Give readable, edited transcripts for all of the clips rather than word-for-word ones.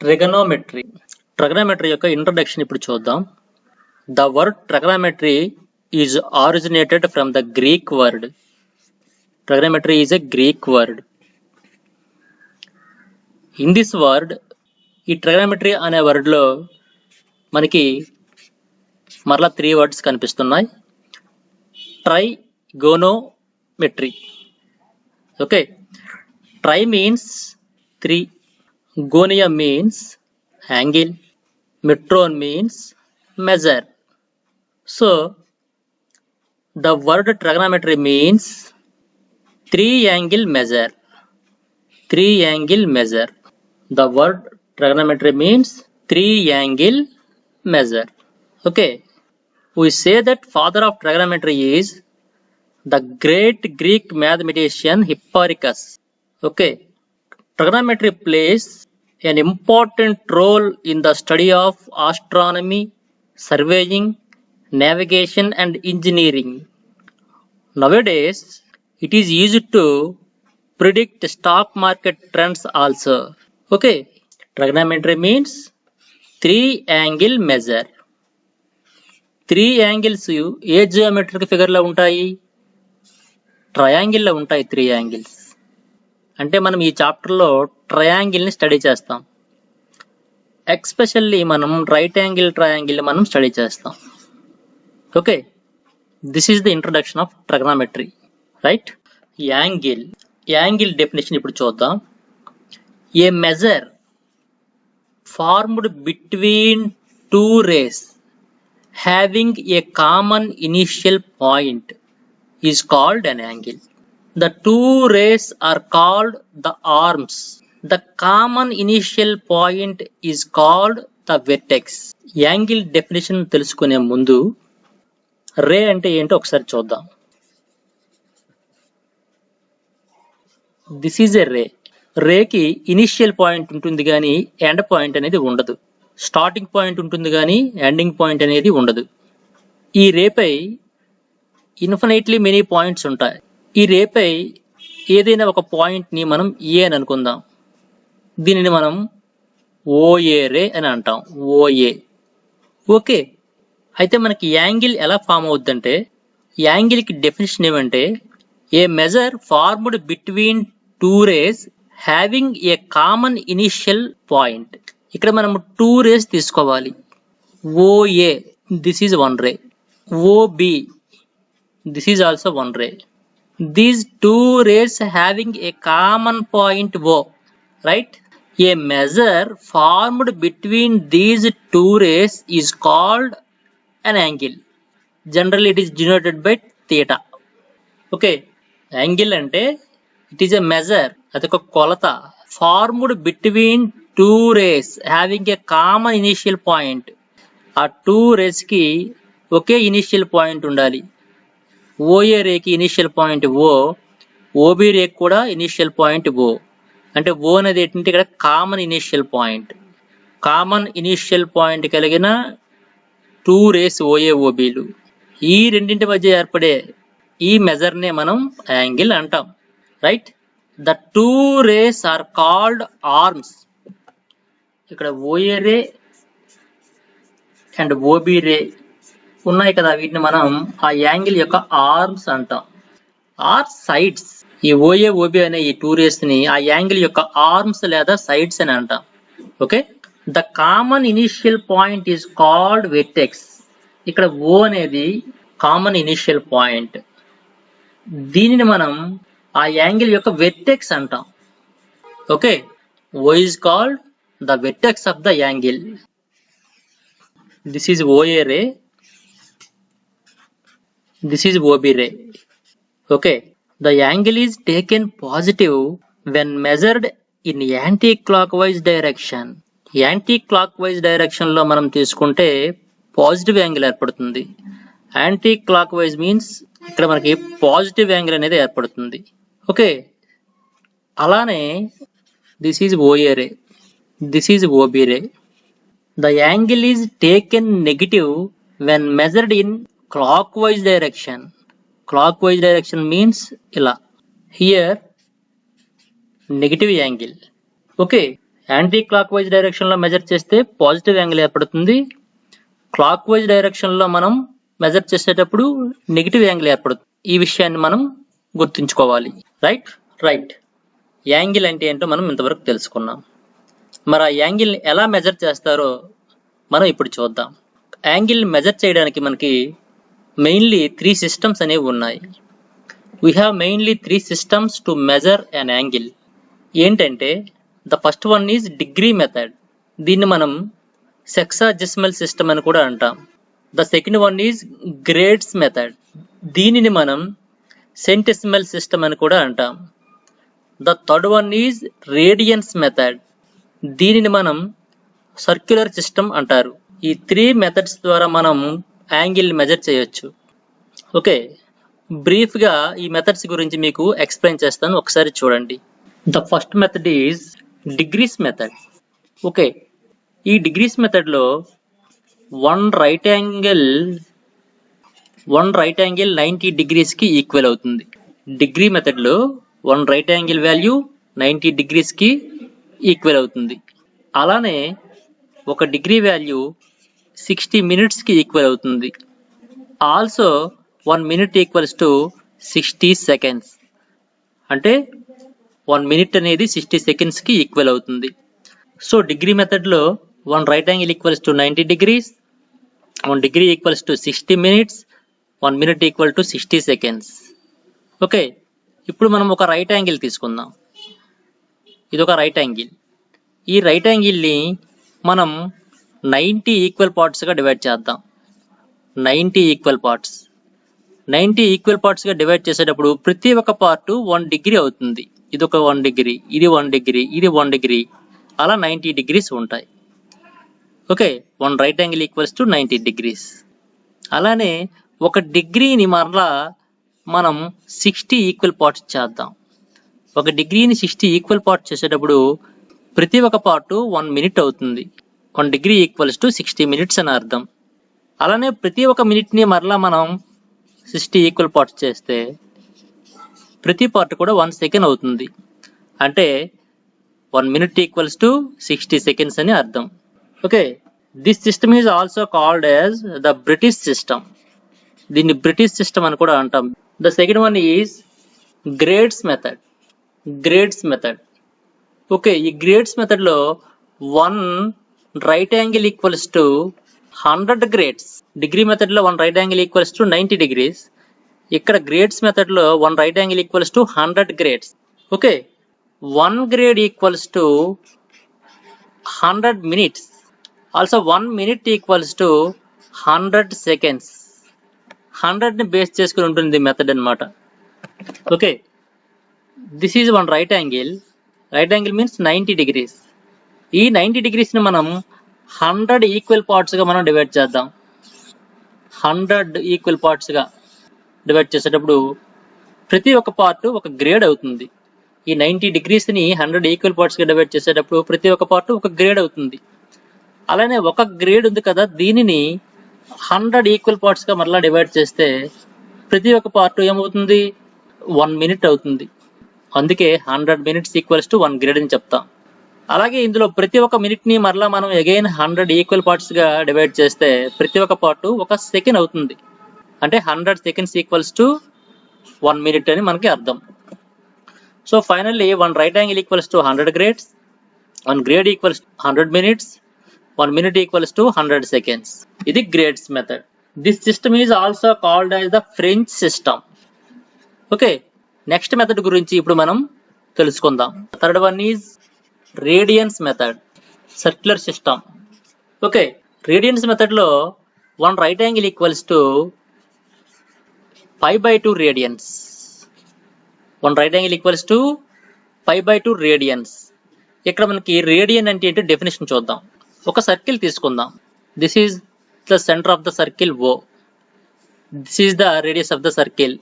Trigonometry యొక్క introduction ఇప్పుడు చూద్దాం. The word trigonometry is originated from the Greek word. Trigonometry is a Greek word. In this word, ఈ trigonometry అనే word లో మనకి మరలా 3 వర్డ్స్ కనిపిస్తున్నాయి. ట్రైగోనోమెట్రీ. ఓకే, ట్రై మీన్స్ 3, గోనియా means angle, metron means measure. So the word trigonometry means 3-angle measure. 3-angle measure. The word trigonometry means 3-angle measure. Okay, we say that father of trigonometry is the great Greek mathematician Hipparchus. Okay, trigonometry plays an important role in the study of astronomy, surveying, navigation and engineering. Nowadays, it is used to predict stock market trends also. Okay, trigonometry means 3-angle measure. 3 angles A geometric figure లో ఉంటాయి? Triangle లో ఉంటాయి 3 angles. అంటే మనం ఈ chapter లో triangle ని study చేస్తాం. ఎక్స్పెషల్లీ మనం రైట్ యాంగిల్ ట్రయాంగిల్ మనం స్టడీ చేస్తాం. Okay, this is the introduction of trigonometry. Right, angle definition ఇప్పుడు చూద్దాం. ఏ measure formed between 2 rays having a common initial point is called an angle. The 2 rays are called the arms. The common initial point is called the vertex. Angle definition తెలుసుకునే ముందు రే అంటే ఏంటో ఒకసారి చూద్దాం. This is a ray. Reiki initial point ఉంటుంది కానీ end point అనేది ఉండదు. స్టార్టింగ్ పాయింట్ ఉంటుంది కానీ ఎండింగ్ పాయింట్ అనేది ఉండదు. ఈ రేపై ఇన్ఫినైట్లీ మెనీ పాయింట్స్ ఉంటాయి. ఈ రేపై ఏదైనా ఒక పాయింట్ ని మనం ఏ అని అనుకుందాం. దీనిని మనం ఓఏ రే అని అంటాం. ఓఏ. ఓకే, అయితే మనకి యాంగిల్ ఎలా ఫామ్ అవుద్దంటే, యాంగిల్ కి డెఫినేషన్ ఏమంటే a measure formed between 2 rays having a common initial point. ఇక్కడ మనం 2 rays తీసుకోవాలి. OA, this is 1 ray. OB, this is also 1 ray. These 2 rays having a common point O, right? A measure formed between these 2 rays is called an angle. Generally, it is denoted by theta. Okay, angle అంటే it is a measure, అదొక కొలత, formed between 2 rays having a common initial point. ఆ 2 rays కి ఒకే initial point ఉండాలి. OA రేకి initial point ఓ, OB రేకి కూడా initial point ఓ. అంటే ఓ అనేది ఏంటంటే ఇక్కడ common initial point. Common initial point కలిగిన 2 rays ఓఏ ఓబీలు, ఈ రెండింటి మధ్య ఏర్పడే ఈ మెజర్ నే మనం యాంగిల్ అంటాం. Right, the 2 rays are called arms. ఇక్కడ OA ray and OB ray ఉన్నాయి కదా, వీటిని మనం ఆ యాంగిల్ యొక్క ఆర్మ్స్ అంటాం. Or sides. ఈ ఓఏ ఓబి అనే ఈ 2 rays ని ఆ యాంగిల్ యొక్క ఆర్మ్స్ లేదా సైడ్స్ అని అంటాం. Okay, the common initial point is called vertex. ఇక్కడ ఓ అనేది కామన్ ఇనిషియల్ పాయింట్. దీనిని మనం ఆ యాంగిల్ యొక్క వెర్టెక్స్ అంటాం. Okay, O is called the vertex of the angle. This is OA ray, this is OB ray. Okay, the angle is taken positive when measured in anti-clockwise direction. Anti-clockwise direction లో మనం తీసుకుంటే positive angle ఏర్పడుతుంది. Anticlockwise means ఇక్కడ మనకి positive angle అనేది ఏర్పడుతుంది. Okay, అలానే this is OA ray, this is OB ray. The angle is taken negative when measured in clockwise direction. Clockwise direction means ఇలా. Here negative angle. Okay, anti clock wise direction లో measure చేస్తే positive angle ఏర్పడుతుంది. Clock wise direction లో మనం measure చేసేటప్పుడు negative angle ఏర్పడుతుంది. ఈ విషయాన్ని మనం గుర్తుంచుకోవాలి. రైట్. యాంగిల్ అంటే ఏంటో మనం ఇంతవరకు తెలుసుకున్నాం. మరి ఆ యాంగిల్ ని ఎలా మెజర్ చేస్తారో మనం ఇప్పుడు చూద్దాం. యాంగిల్ మెజర్ చేయడానికి మనకి మెయిన్లీ 3 సిస్టమ్స్ అనేవి ఉన్నాయి. We have mainly 3 systems to measure an angle. ఏంటంటే the first one is degree method. దీన్ని మనం సెక్సాజెసిమల్ సిస్టమ్ అని కూడా అంటాం. The second one is grades method. దీనిని మనం సెంటెసిమల్ సిస్టమ్ అని కూడా అంటాం. The third one is radians method. దీనిని మనం సర్క్యులర్ సిస్టమ్ అంటారు. ఈ 3 మెథడ్స్ ద్వారా మనం యాంగిల్ మెజర్ చేయొచ్చు. ఓకే, బ్రీఫ్ గా ఈ మెథడ్స్ గురించి మీకు ఎక్స్ప్లెయిన్ చేస్తాను, ఒకసారి చూడండి. The first method is degrees method. Okay, ఈ డిగ్రీస్ మెథడ్ లో వన్ రైట్ యాంగిల్ 90 degrees కి ఈక్వల్ అవుతుంది. డిగ్రీ మెథడ్ లో one right angle value 90 degrees కి ఈక్వల్ అవుతుంది. అలానే ఒక డిగ్రీ వాల్యూ 60 minutes కి ఈక్వల్ అవుతుంది. Also 1 minute equals to 60 seconds. అంటే 1 minute అనేది 60 seconds కి ఈక్వల్ అవుతుంది. సో డిగ్రీ మెథడ్ లో one right angle equals to 90 degrees, 1 degree equals to 60 minutes, 1 minute equal to 60 seconds. Okay, ఇప్పుడు మనం ఒక రైట్ యాంగిల్ తీసుకుందాం. ఇది ఒక రైట్ యాంగిల్. ఈ రైట్ యాంగిల్ ని మనం 90 ఈక్వల్ పార్ట్స్ గా డివైడ్ చేద్దాం. 90 ఈక్వల్ పార్ట్స్ గా డివైడ్ చేసేటప్పుడు ప్రతి ఒక్క పార్ట్ 1 degree అవుతుంది. ఇది ఒక 1 degree, ఇది 1 degree, ఇది 1 degree, అలా 90 degrees ఉంటాయి. Okay, one right angle equals to 90 degrees. అలానే ఒక డిగ్రీని మరలా మనం 60 ఈక్వల్ పార్ట్స్ చేద్దాం. ఒక డిగ్రీని 60 ఈక్వల్ పార్ట్స్ చేసేటప్పుడు ప్రతి ఒక్క పార్ట్ 1 minute అవుతుంది. 1 degree ఈక్వల్స్ టు 60 minutes అని అర్థం. అలానే ప్రతి ఒక్క మినిట్ ని మరలా మనం 60 ఈక్వల్ పార్ట్స్ చేస్తే ప్రతి పార్ట్ కూడా 1 second అవుతుంది. అంటే 1 minute ఈక్వల్స్ టు 60 seconds అని అర్థం. Okay, this system is also called as the British system. దీన్ని బ్రిటిష్ సిస్టమ్ అని కూడా అంటాం. The second one is grades method. Okay, ఈ గ్రేడ్స్ మెథడ్ లో one right angle equals to 100 grades. Degree method లో one right angle equals to 90 degrees. ఇక్కడ grades method లో one right angle equals to 100 grades. Okay, 1 grade equals to 100 minutes. Also 1 minute equals to 100 seconds. 100 ని base చేసుకుని ఉంటుంది method అన్నమాట. Okay, this is one right angle. Right angle means 90 degrees. ఈ 90 degrees ని మనం 100 equal parts గా మనం divide చేద్దాం. 100 ఈక్వల్ పార్ట్స్ గా డివైడ్ చేసేటప్పుడు ప్రతి ఒక్క పార్ట్ ఒక గ్రేడ్ అవుతుంది. ఈ 90 degrees ని 100 ఈక్వల్ పార్ట్స్ గా డివైడ్ చేసేటప్పుడు ప్రతి ఒక్క పార్ట్ ఒక గ్రేడ్ అవుతుంది. అలానే ఒక గ్రేడ్ ఉంది కదా, దీనిని 100 ఈక్వల్ పార్ట్స్ గా మరలా డివైడ్ చేస్తే ప్రతి ఒక్క పార్ట్ ఏమవుతుంది? 1 minute అవుతుంది. అందుకే 100 minutes ఈక్వల్స్ టు 1 grade అని చెప్తాం. అలాగే ఇందులో ప్రతి ఒక్క మినిట్ ని మరలా మనం అగైన్ 100 ఈక్వల్ పార్ట్స్ గా డివైడ్ చేస్తే ప్రతి ఒక్క పార్ట్ 1 second అవుతుంది. అంటే 100 seconds ఈక్వల్స్ టు 1 minute అని మనకి అర్థం. So finally one right angle equals to 100 grades, 1 grade equals to 100 minutes, 1 minute equals to 100 seconds. ఇది grades method. This system is also called as the French system. Okay, next method గురించి ఇప్పుడు మనం తెలుసుకుందాం. Third one is radians method, circular system. Okay, radians method లో one right angle equals to π/2 radians. One right angle equals to π/2 radians. ఇక్కడ మనకి radian అంటే ఏంటో definition చూద్దాం. ఒక సర్కిల్ తీసుకుందాం. This is the centre of the circle O. This is the radius of the circle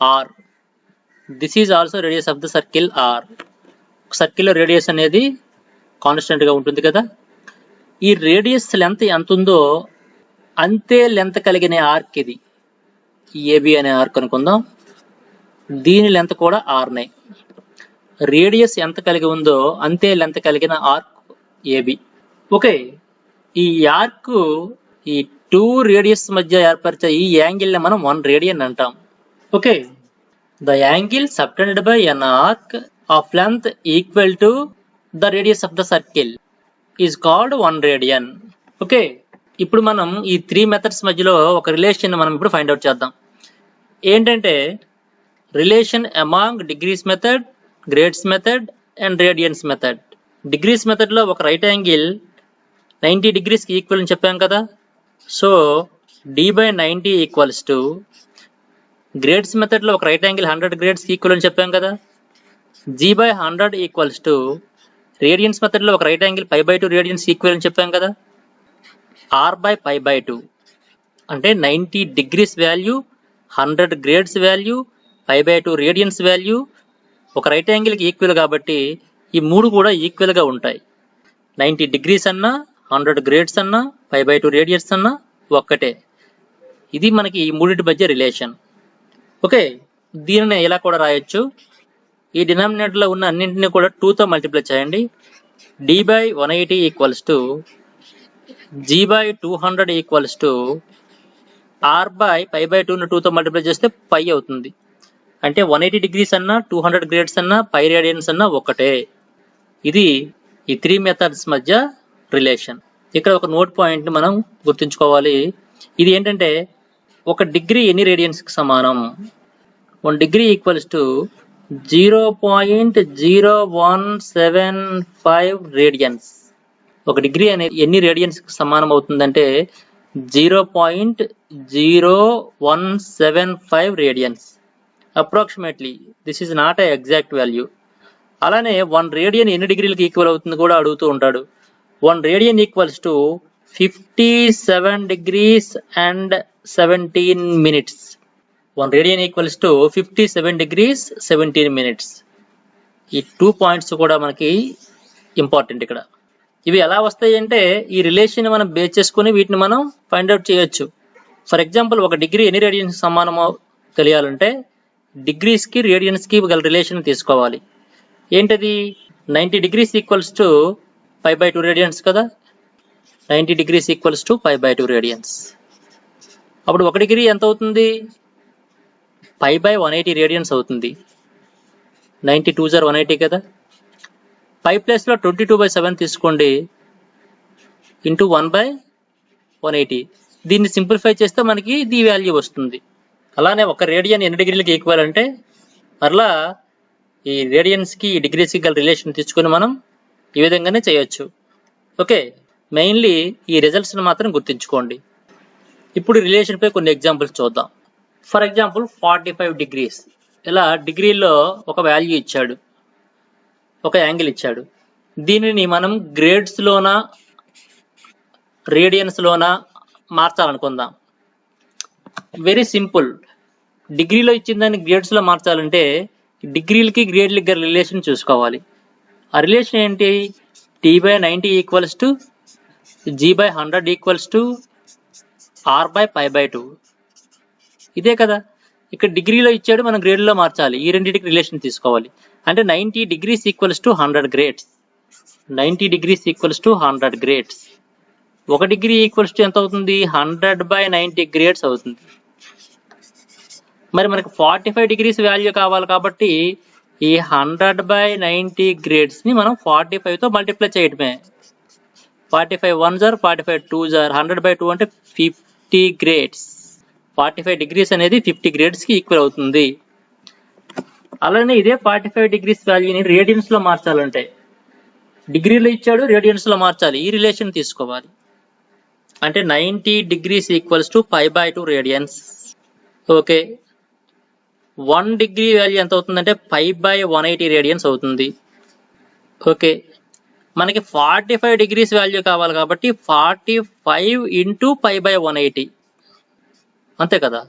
R. This is also radius of the circle R. Circle radius అనేది constant గా ఉంటుంది కదా. ఈ రేడియస్ లెంత్ ఎంత ఉందో అంతే లెంత్ కలిగిన ఆర్క్ ఇది. ఏబి అనే ఆర్క్ అనుకుందాం. దీని లెంత్ కూడా ఆర్నే. రేడియస్ ఎంత కలిగి ఉందో అంతే లెంత్ కలిగిన ఆర్క్ AB. ఓకే, ఈ ఆర్క్ ఈ 2 రేడియస్ మధ్య ఏర్పరిచే ఈ యాంగిల్ ని మనం 1 రేడియన్ అంటాం. Okay, the angle subtended by an arc of length equal to the radius of the circle is called 1 radian. Okay, ఇప్పుడు మనం ఈ 3 మెథడ్స్ మధ్యలో ఒక రిలేషన్ మనం ఇప్పుడు ఫైండ్ అవుట్ చేద్దాం. ఏంటంటే relation among degrees method, grades method and radians method. Degrees method లో ఒక రైట్ యాంగిల్ 90 degrees కి ఈక్వల్ అని చెప్పాం కదా. So d/90 equals to, grades method లో ఒక రైట్ యాంగిల్ 100 grades కి ఈక్వల్ అని చెప్పాం కదా. g/100 equals to, radians method లో ఒక రైట్ యాంగిల్ π/2 రేడియన్స్ ఈక్వల్ అని చెప్పాం కదా. r/π/2 అంటే 90 degrees value, 100 grades value, π/2 radians value ఒక రైట్ యాంగిల్ కి ఈక్వల్ కాబట్టి ఈ మూడు కూడా ఈక్వల్ గా ఉంటాయి. 90 degrees అన్నా, 100 grades అన్నా, π/2 రేడియన్స్ అన్నా ఒక్కటే. ఇది మనకి ఈ మూడింటి మధ్య రిలేషన్. ఓకే, దీనిని ఇలా కూడా రాయొచ్చు. ఈ డినామినేటర్ లో ఉన్న అన్నింటినీ కూడా 2 తో మల్టిప్లై చేయండి. d/180 equals to g/200 equals to r/π/2 ను 2 తో మల్టిప్లై చేస్తే π అవుతుంది. అంటే 180 degrees అన్నా, 200 grades అన్నా, π రేడియన్స్ అన్నా ఒక్కటే. ఇది ఈ 3 మెథడ్స్ మధ్య రిలేషన్. ఇక్కడ ఒక నోట్ పాయింట్ మనం గుర్తుంచుకోవాలి. ఇది ఏంటంటే ఒక డిగ్రీ ఎన్ని రేడియన్స్ కి సమానం? 1 degree ఈక్వల్స్ టు 0.0175 రేడియన్స్. ఒక డిగ్రీ అనేది ఎన్ని రేడియన్స్ కి సమానం అవుతుందంటే 0.0175 radians. Approximately, this is not a exact value. అలానే 1 రేడియన్ ఎన్ని డిగ్రీలకు ఈక్వల్ అవుతుంది కూడా అడుగుతూ ఉంటాడు. 1 radian equals to 57 degrees and 17 minutes. 1 radian equals to 57 degrees 17 minutes. ఈ 2 పాయింట్స్ కూడా మనకి ఇంపార్టెంట్ ఇక్కడ. ఇవి ఎలా వస్తాయి అంటే ఈ రిలేషన్ మనం బేస్ చేసుకుని వీటిని మనం ఫైండ్ అవుట్ చేయొచ్చు. ఫర్ ఎగ్జాంపుల్, ఒక డిగ్రీ ఎన్ని రేడియన్స్ సమానమో తెలియాలంటే డిగ్రీస్ కి రేడియన్స్ కి గల రిలేషన్ తీసుకోవాలి. ఏంటది? 90 degrees ఈక్వల్స్ టు π/2 రేడియన్స్ కదా. 90 degrees ఈక్వల్స్ టు π/2 రేడియన్స్. అప్పుడు 1 డిగ్రీ ఎంత అవుతుంది? π/180 రేడియన్స్ అవుతుంది. 90 2s are 180 కదా. π ప్లేస్ లో 22/7 తీసుకోండి, ఇంటూ 1/180. దీన్ని సింప్లిఫై చేస్తే మనకి ఈ వాల్యూ వస్తుంది. అలానే ఒక రేడియన్ ఎన్ని డిగ్రీలకి ఈక్వల్ అంటే మరలా ఈ రేడియన్స్ కి డిగ్రీస్ కి గల రిలేషన్ తీసుకొని మనం ఈ విధంగానే చేయొచ్చు. ఓకే, మెయిన్లీ ఈ రిజల్ట్స్ మాత్రం గుర్తుంచుకోండి. ఇప్పుడు రిలేషన్ పై కొన్ని ఎగ్జాంపుల్స్ చూద్దాం. For example 45 degrees. ఇలా డిగ్రీలో ఒక వాల్యూ ఇచ్చాడు, ఒక యాంగిల్ ఇచ్చాడు. దీనిని మనం గ్రేడ్స్ లోనా రేడియన్స్ లోనా మార్చాలనుకుందాం. Very simple. డిగ్రీలో ఇచ్చిన దాన్ని గ్రేడ్స్ లో మార్చాలంటే డిగ్రీలకి గ్రేడ్లకి గల రిలేషన్ చూసుకోవాలి. ఆ రిలేషన్ ఏంటి? t/90 equals to g/100 equals to r/π/2. ఇదే కదా. ఇక్కడ డిగ్రీలో ఇచ్చాడు, మనం గ్రేడ్లో మార్చాలి. ఈ రెండింటికి రిలేషన్ తీసుకోవాలి. అంటే 90 degrees equals to 100 grades. 90 degrees equals to 100 grades. 1 degree equals to ఎంత అవుతుంది? 100/90 grades అవుతుంది. మరి మనకి 45 degrees వాల్యూ కావాలి కాబట్టి ఈ 100/90 grades ని మనం 45 తో మల్టిప్లై చేయడమే. 45 1s are 45 2s are 100/2 అంటే 50 grades. 45 degrees అనేది 50 grades కి ఈక్వల్ అవుతుంది. అలానే ఇదే 45 degrees వాల్యూని రేడియన్స్ లో మార్చాలంటే డిగ్రీలో ఇచ్చాడు, రేడియన్స్ లో మార్చాలి. ఈ రిలేషన్ తీసుకోవాలి. అంటే 90 degrees equals to π/2 radians. Okay, 1 degree value ఎంత అవుతుందంటే π/180 రేడియన్స్ అవుతుంది. ఓకే, మనకి 45 degrees వాల్యూ కావాలి కాబట్టి 45 ఇంటూ π/180 అంతే కదా.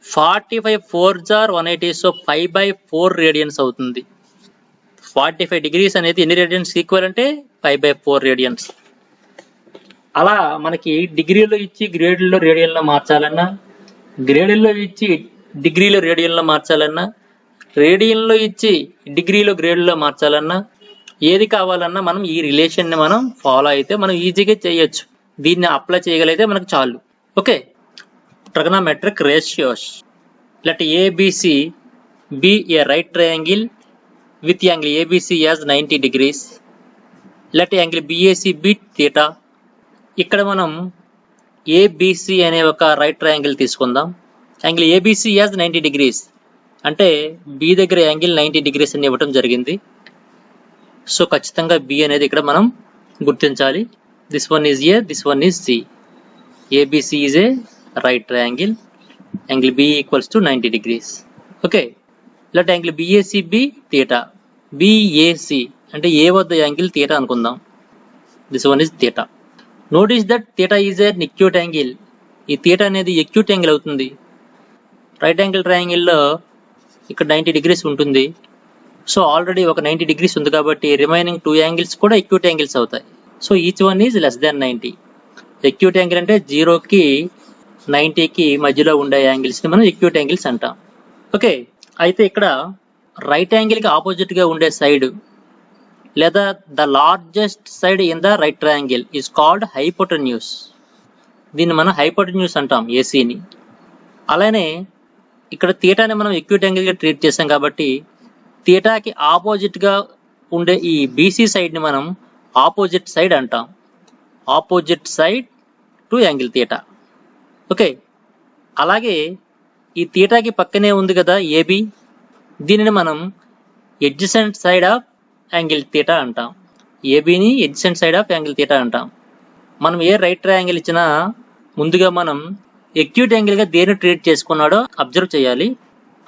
45 4s are 180, సో π/4 రేడియన్స్ అవుతుంది. 45 degrees అనేది ఎన్ని రేడియన్స్ ఈక్వల్ అంటే π/4 రేడియన్స్. అలా మనకి డిగ్రీలో ఇచ్చి గ్రేడ్లో రేడియన్లో మార్చాలన్నా, గ్రేడ్లో ఇచ్చి డిగ్రీలో రేడియన్లో మార్చాలన్నా, రేడియన్లో ఇచ్చి డిగ్రీలో గ్రేడ్లో మార్చాలన్నా, ఏది కావాలన్నా మనం ఈ రిలేషన్ ని మనం ఫాలో అయితే మనం ఈజీగా చేయొచ్చు. దీన్ని అప్లై చేయగలిగితే మనకు చాలు. Okay, trigonometric ratios. Let ABC be a right triangle with angle ABC as 90 degrees. Let angle BAC be theta. ఇక్కడ మనం ABC అనే ఒక రైట్ ట్రయాంగిల్ తీసుకుందాం. యాంగిల్ ABC as 90 degrees అంటే B దగ్గర యాంగిల్ 90 degrees అని ఇవ్వటం జరిగింది. సో ఖచ్చితంగా B అనేది ఇక్కడ మనం గుర్తించాలి. This one is A, this one is C. ABC is a right triangle. Angle B equals to 90 degrees. Okay. Let angle BAC be theta. BAC అంటే A వద్ద యాంగిల్ theta అనుకుందాం. This one is theta. Notice that theta is an acute angle. ఈ theta అనేది acute angle అవుతుంది. Right angle triangle లో ఇక్కడ 90 degrees ఉంటుంది. So already ఒక 90 degrees ఉంది కాబట్టి రిమైనింగ్ 2 యాంగిల్స్ కూడా acute angles అవుతాయి. So each one is less than 90. acute angle అంటే 0కి 90కి మధ్యలో ఉండే యాంగిల్స్ ని మనం acute angles అంటాం. ఓకే, అయితే ఇక్కడ రైట్ యాంగిల్ కి ఆపోజిట్ గా ఉండే సైడ్ లేదా the largest side in the right triangle is called hypotenuse. దీన్ని మనం హైపోటెన్యూస్ అంటాం ఏసీని. అలానే ఇక్కడ థీటాని మనం ఎక్యూట్ యాంగిల్ గా ట్రీట్ చేసాం కాబట్టి థీటాకి ఆపోజిట్ గా ఉండే ఈ బీసీ సైడ్ ని మనం ఆపోజిట్ సైడ్ అంటాం. Opposite side to angle theta. Okay, అలాగే ఈ థీటాకి పక్కనే ఉంది కదా ఏబి, దీనిని మనం adjacent side of angle theta అంటాం. ఏబిని adjacent side of angle theta అంటాం. మనం ఏ రైట్ ట్రయాంగిల్ ఇచ్చినా ముందుగా మనం ఎక్యూట్ యాంగిల్ గా దేన్ని ట్రీట్ చేసుకున్నాడో అబ్జర్వ్ చేయాలి.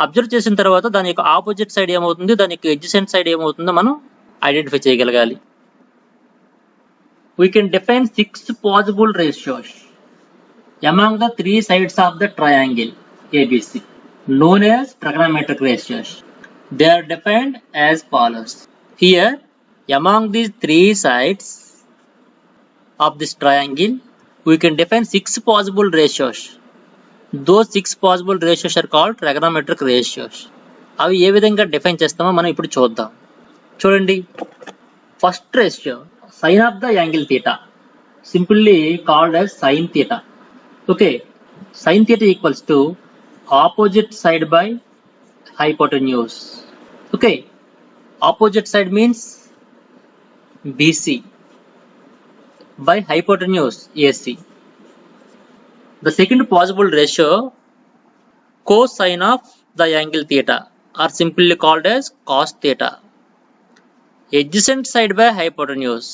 అబ్జర్వ్ చేసిన తర్వాత దాని యొక్క ఆపోజిట్ సైడ్ ఏమవుతుంది, దాని యొక్క ఎడ్జసెంట్ సైడ్ ఏమవుతుందో మనం ఐడెంటిఫై చేయగలగాలి. We can define 6 possible ratios among the 3 sides of the triangle ABC, known as trigonometric ratios. They are defined as follows. Here, among these 3 sides of this triangle, we can define 6 possible ratios. Those 6 possible ratios are called trigonometric ratios. అవి ఏ విధంగా define చేస్తామో మనం ఇప్పుడు చూద్దాం. చూడండి, first ratio sin of the angle theta, simply called as sin theta. Okay, sin theta equals to opposite side by hypotenuse. Okay, opposite side means BC by hypotenuse AC. The second possible ratio, cosine of the angle theta, are simply called as cos theta. Adjacent side by hypotenuse.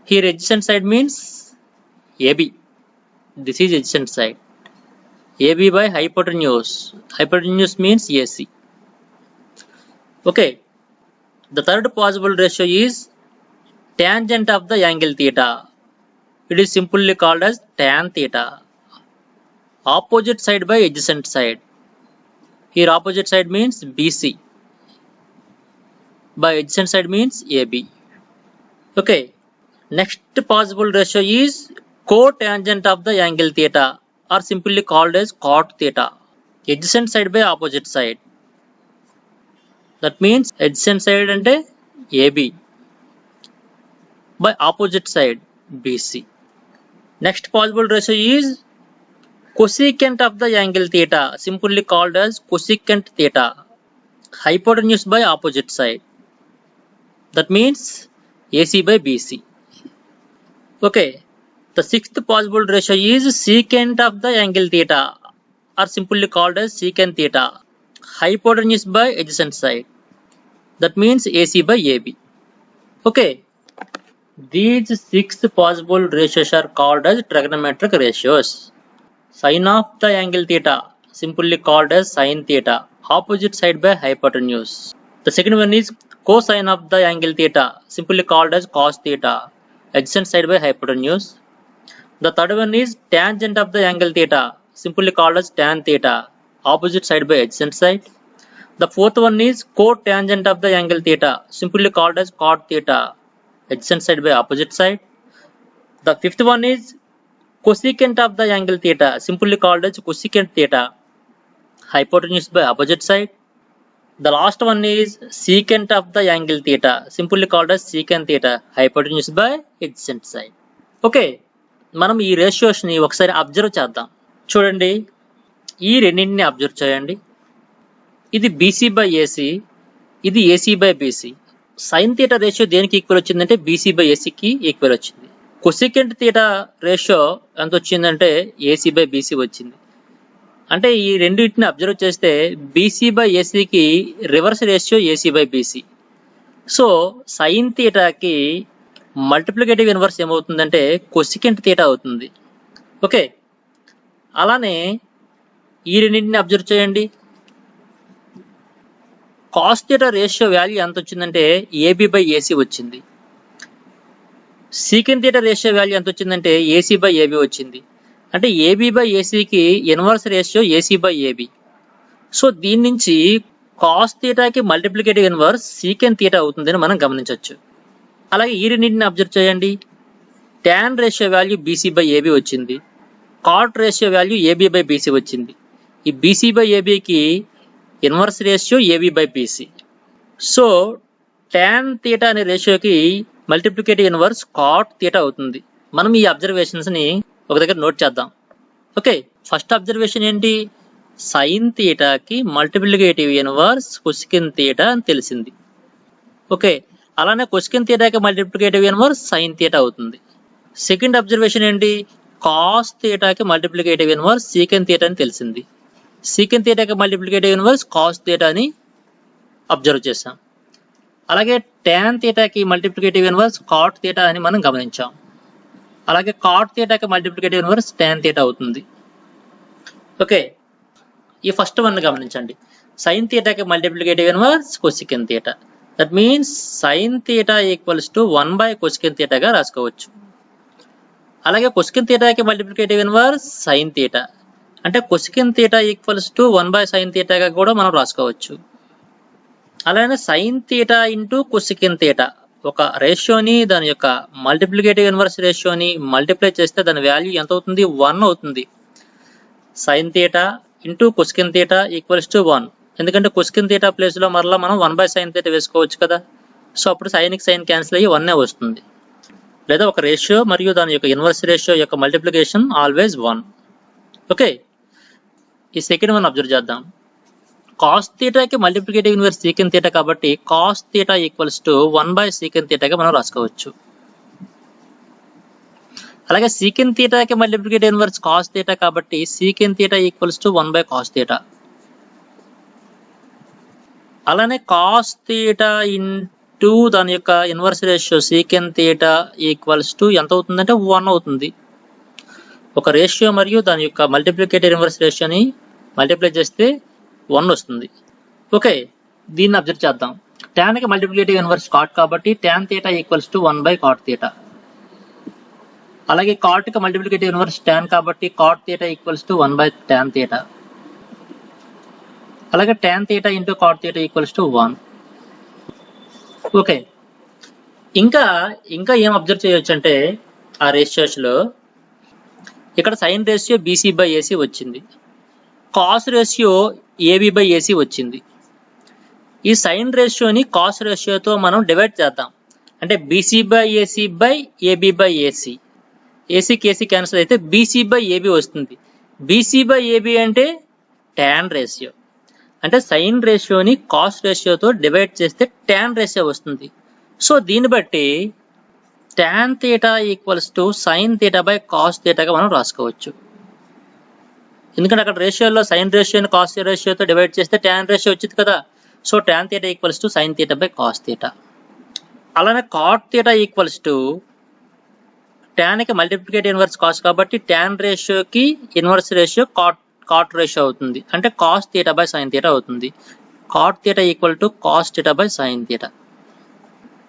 Here adjacent side means AB. This is adjacent side. AB by hypotenuse. Hypotenuse means AC. Okay. The third possible ratio is tangent of the angle theta. It is simply called as tan theta. Opposite side by adjacent side. Here opposite side means BC. By adjacent side means AB. Okay. Next possible ratio is cotangent of the angle theta, or simply called as cot theta. Adjacent side by opposite side. That means adjacent side ante AB by opposite side BC. Next possible ratio is cosecant of the angle theta, simply called as cosecant theta. Hypotenuse by opposite side. That means AC by BC. Okay, the sixth possible ratio is secant of the angle theta, or simply called as secant theta. Hypotenuse by adjacent side. That means AC by AB. Okay, these 6 possible ratios are called as trigonometric ratios. Sin of the angle theta, simply called as sin theta. Opposite side by hypotenuse. The second one is cosine of the angle theta, simply called as cos theta. Adjacent side by hypotenuse. The third one is tangent of the angle theta, simply called as tan theta. Opposite side by adjacent side. The fourth one is cotangent of the angle theta, simply called as cot theta. Adjacent side by opposite side. The fifth one is cosecant of the angle theta, simply called as cosecant theta. Hypotenuse by opposite side. The last one is secant of the angle theta, simply called as secant theta, hypotenuse by adjacent side. Okay, మనం ఈ ratios ని ఒకసారి observe చేద్దాం. చూడండి, ఈ రెండింటిని observe చేయండి. ఇది బీసీ బై ఏసీ, ఇది AC by BC. Sine theta ratio దేనికి ఈక్వల్ వచ్చిందంటే బీసీ బై ఏసీకి ఈక్వల్ వచ్చింది. కొసెకెంట్ థీటా రేషియో ఎంత వచ్చిందంటే ఏసీ బై బీసీ వచ్చింది. అంటే ఈ రెండింటిని అబ్జర్వ్ చేస్తే బీసీ బై ఏసీకి reverse ratio AC by BC. So sine థీటాకి మల్టిప్లికేటివ్ ఇన్వర్స్ ఏమవుతుందంటే కొసెకెంట్ థీటా అవుతుంది. ఓకే, అలానే ఈ రెండింటిని అబ్జర్వ్ చేయండి. కాస్ థీటా రేషియో వాల్యూ ఎంత వచ్చిందంటే ఏబీ బై ఏసీ వచ్చింది. సీకెంట్ థీటా రేషియో వాల్యూ ఎంత వచ్చిందంటే ఏసీ బై ఏబీ వచ్చింది. అంటే ఏబీ బై ఏసీకి inverse ratio AC by AB. So దీని నుంచి కాస్ థీటాకి మల్టిప్లికేటివ్ ఇన్వర్స్ సీకెంట్ థీటా అవుతుందని మనం గమనించవచ్చు. అలాగే ఈ రెండింటిని అబ్జర్వ్ చేయండి. Tan ratio value BC by AB వచ్చింది, cot ratio value AB by BC వచ్చింది. ఈ బీసీ బై ఏబీకి inverse ratio AB by BC. So tan theta అనే రేషియోకి మల్టిప్లికేటివ్ ఇన్వర్స్ కాట్ థీటా అవుతుంది. మనం ఈ అబ్జర్వేషన్స్ ని ఒక దగ్గర నోట్ చేద్దాం. ఓకే, ఫస్ట్ అబ్జర్వేషన్ ఏంటి? సైన్ థీటాకి మల్టిప్లికేటివ్ ఇన్వర్స్ కొసెకెంట్ థీటా అని తెలిసింది. ఓకే, అలానే కొసెకెంట్ థీటాకి మల్టిప్లికేటివ్ ఇన్వర్స్ సైన్ థీటా అవుతుంది. సెకండ్ అబ్జర్వేషన్ ఏంటి? కాస్ థీటాకి మల్టిప్లికేటివ్ ఇన్వర్స్ సీకెంట్ థీటా అని తెలిసింది. సీకెంట్ థీటాకి మల్టిప్లికేటివ్ ఇన్వర్స్ కాస్ థీటా అని అబ్జర్వ్ చేసాం. అలాగే ట్యాన్ థీటాకి మల్టిప్లికేటివ్ ఇన్వర్స్ కాట్ థీటా అని మనం గమనించాం. అలాగే కాట్ థీటాకి మల్టిప్లికేటివ్ ఇన్వర్స్ ట్యాన్ థీటా అవుతుంది. ఓకే, ఈ ఫస్ట్ వన్ గమనించండి. సైన్ థీటాకి multiplicative inverse cosecant theta. That means sine theta equals to 1 by cosecant థీటాగా రాసుకోవచ్చు. అలాగే కొసెకెంట్ థీటాకి మల్టిప్లికేటివ్ ఇన్వర్స్ సైన్ థీటా, అంటే cosecant theta equals to 1 by sine థీటాగా కూడా మనం రాసుకోవచ్చు. అలానే sine theta into cosecant theta ఒక రేషియోని దాని యొక్క మల్టిప్లికేటివ్ ఇన్వర్స్ రేషియోని మల్టిప్లై చేస్తే దాని వాల్యూ ఎంత అవుతుంది? 1 అవుతుంది. Sine theta into cosecant theta equals to 1. ఎందుకంటే కొసెకెంట్ థీటా ప్లేస్ లో మరలా మనం 1 బై సైన్ థీటా వేసుకోవచ్చు కదా. సో అప్పుడు సైన్కి సైన్ క్యాన్సిల్ అయ్యి 1 వస్తుంది. లేదా ఒక రేషియో మరియు దాని యొక్క ఇన్వర్స్ రేషియో యొక్క మల్టిప్లికేషన్ ఆల్వేస్ 1. ఓకే, ఈ సెకండ్ వన్ అబ్జర్వ్ చేద్దాం. కాస్ థీటాకి మల్టిప్లికేటివ్ ఇన్వర్స్ సీకెంట్ థీటా కాబట్టి cos theta equals to 1 by secant థీటాగా మనం రాసుకోవచ్చు. అలాగే సీకెంట్ థీటాకి మల్టిప్లికేటివ్ ఇన్వర్స్ కాస్ థీటా కాబట్టి secant theta equals to 1 by cos theta. అలానే కాస్ థీటా ఇంటూ దాని యొక్క inverse ratio secant theta equals to ఎంత అవుతుందంటే 1 అవుతుంది. ఒక రేషియో మరియు దాని యొక్క మల్టిప్లికేటివ్ ఇన్వర్స్ రేషియోని మల్టిప్లై చేస్తే 1 వస్తుంది. ఓకే, దీన్ని అబ్జర్వ్ చేద్దాం. tan కి మల్టిప్లికేటివ్ ఇన్వర్స్ కాట్ కాబట్టి tan theta equals to 1 by cot theta. అలాగే కాట్ కి మల్టిప్లికేటివ్ ఇన్వర్స్ tan కాబట్టి cot theta equals to 1 by tan theta. అలాగే tan theta into cot theta equals to 1. Okay, ఇంకా ఏం observe చేయొచ్చు అంటే ఆ రేషియోస్ లో ఇక్కడ sine ratio BC by AC వచ్చింది, cos ratio AB by AC వచ్చింది. ఈ సైన్ రేషియోని కాస్ రేషియోతో మనం డివైడ్ చేద్దాం. అంటే BC by AC by AB by AC. ఏసీకి ఏసీ క్యాన్సిల్ అయితే బీసీ బై ఏబీ వస్తుంది. బీసీ బై ఏబీ అంటే ట్యాన్ రేషియో. అంటే సైన్ రేషియోని కాస్ రేషియోతో డివైడ్ చేస్తే ట్యాన్ రేషియో వస్తుంది. సో దీన్ని బట్టి tan theta equals to sine theta by cos థీటాగా మనం రాసుకోవచ్చు. ఎందుకంటే అక్కడ రేషియోలో సైన్ రేషియోని కాస్ రేషియోతో డివైడ్ చేస్తే ట్యాన్ రేషియో వచ్చింది కదా. So tan theta equals to sine theta by cos theta. అలానే cot theta equals to tan కి మల్టిప్లికేటివ్ ఇన్వర్స్ కాస్ కాబట్టి ట్యాన్ రేషియోకి ఇన్వర్స్ రేషియో కాట్ రేషియో అవుతుంది. అంటే cos theta by sine theta అవుతుంది. Cot theta equal to cos theta by sine theta.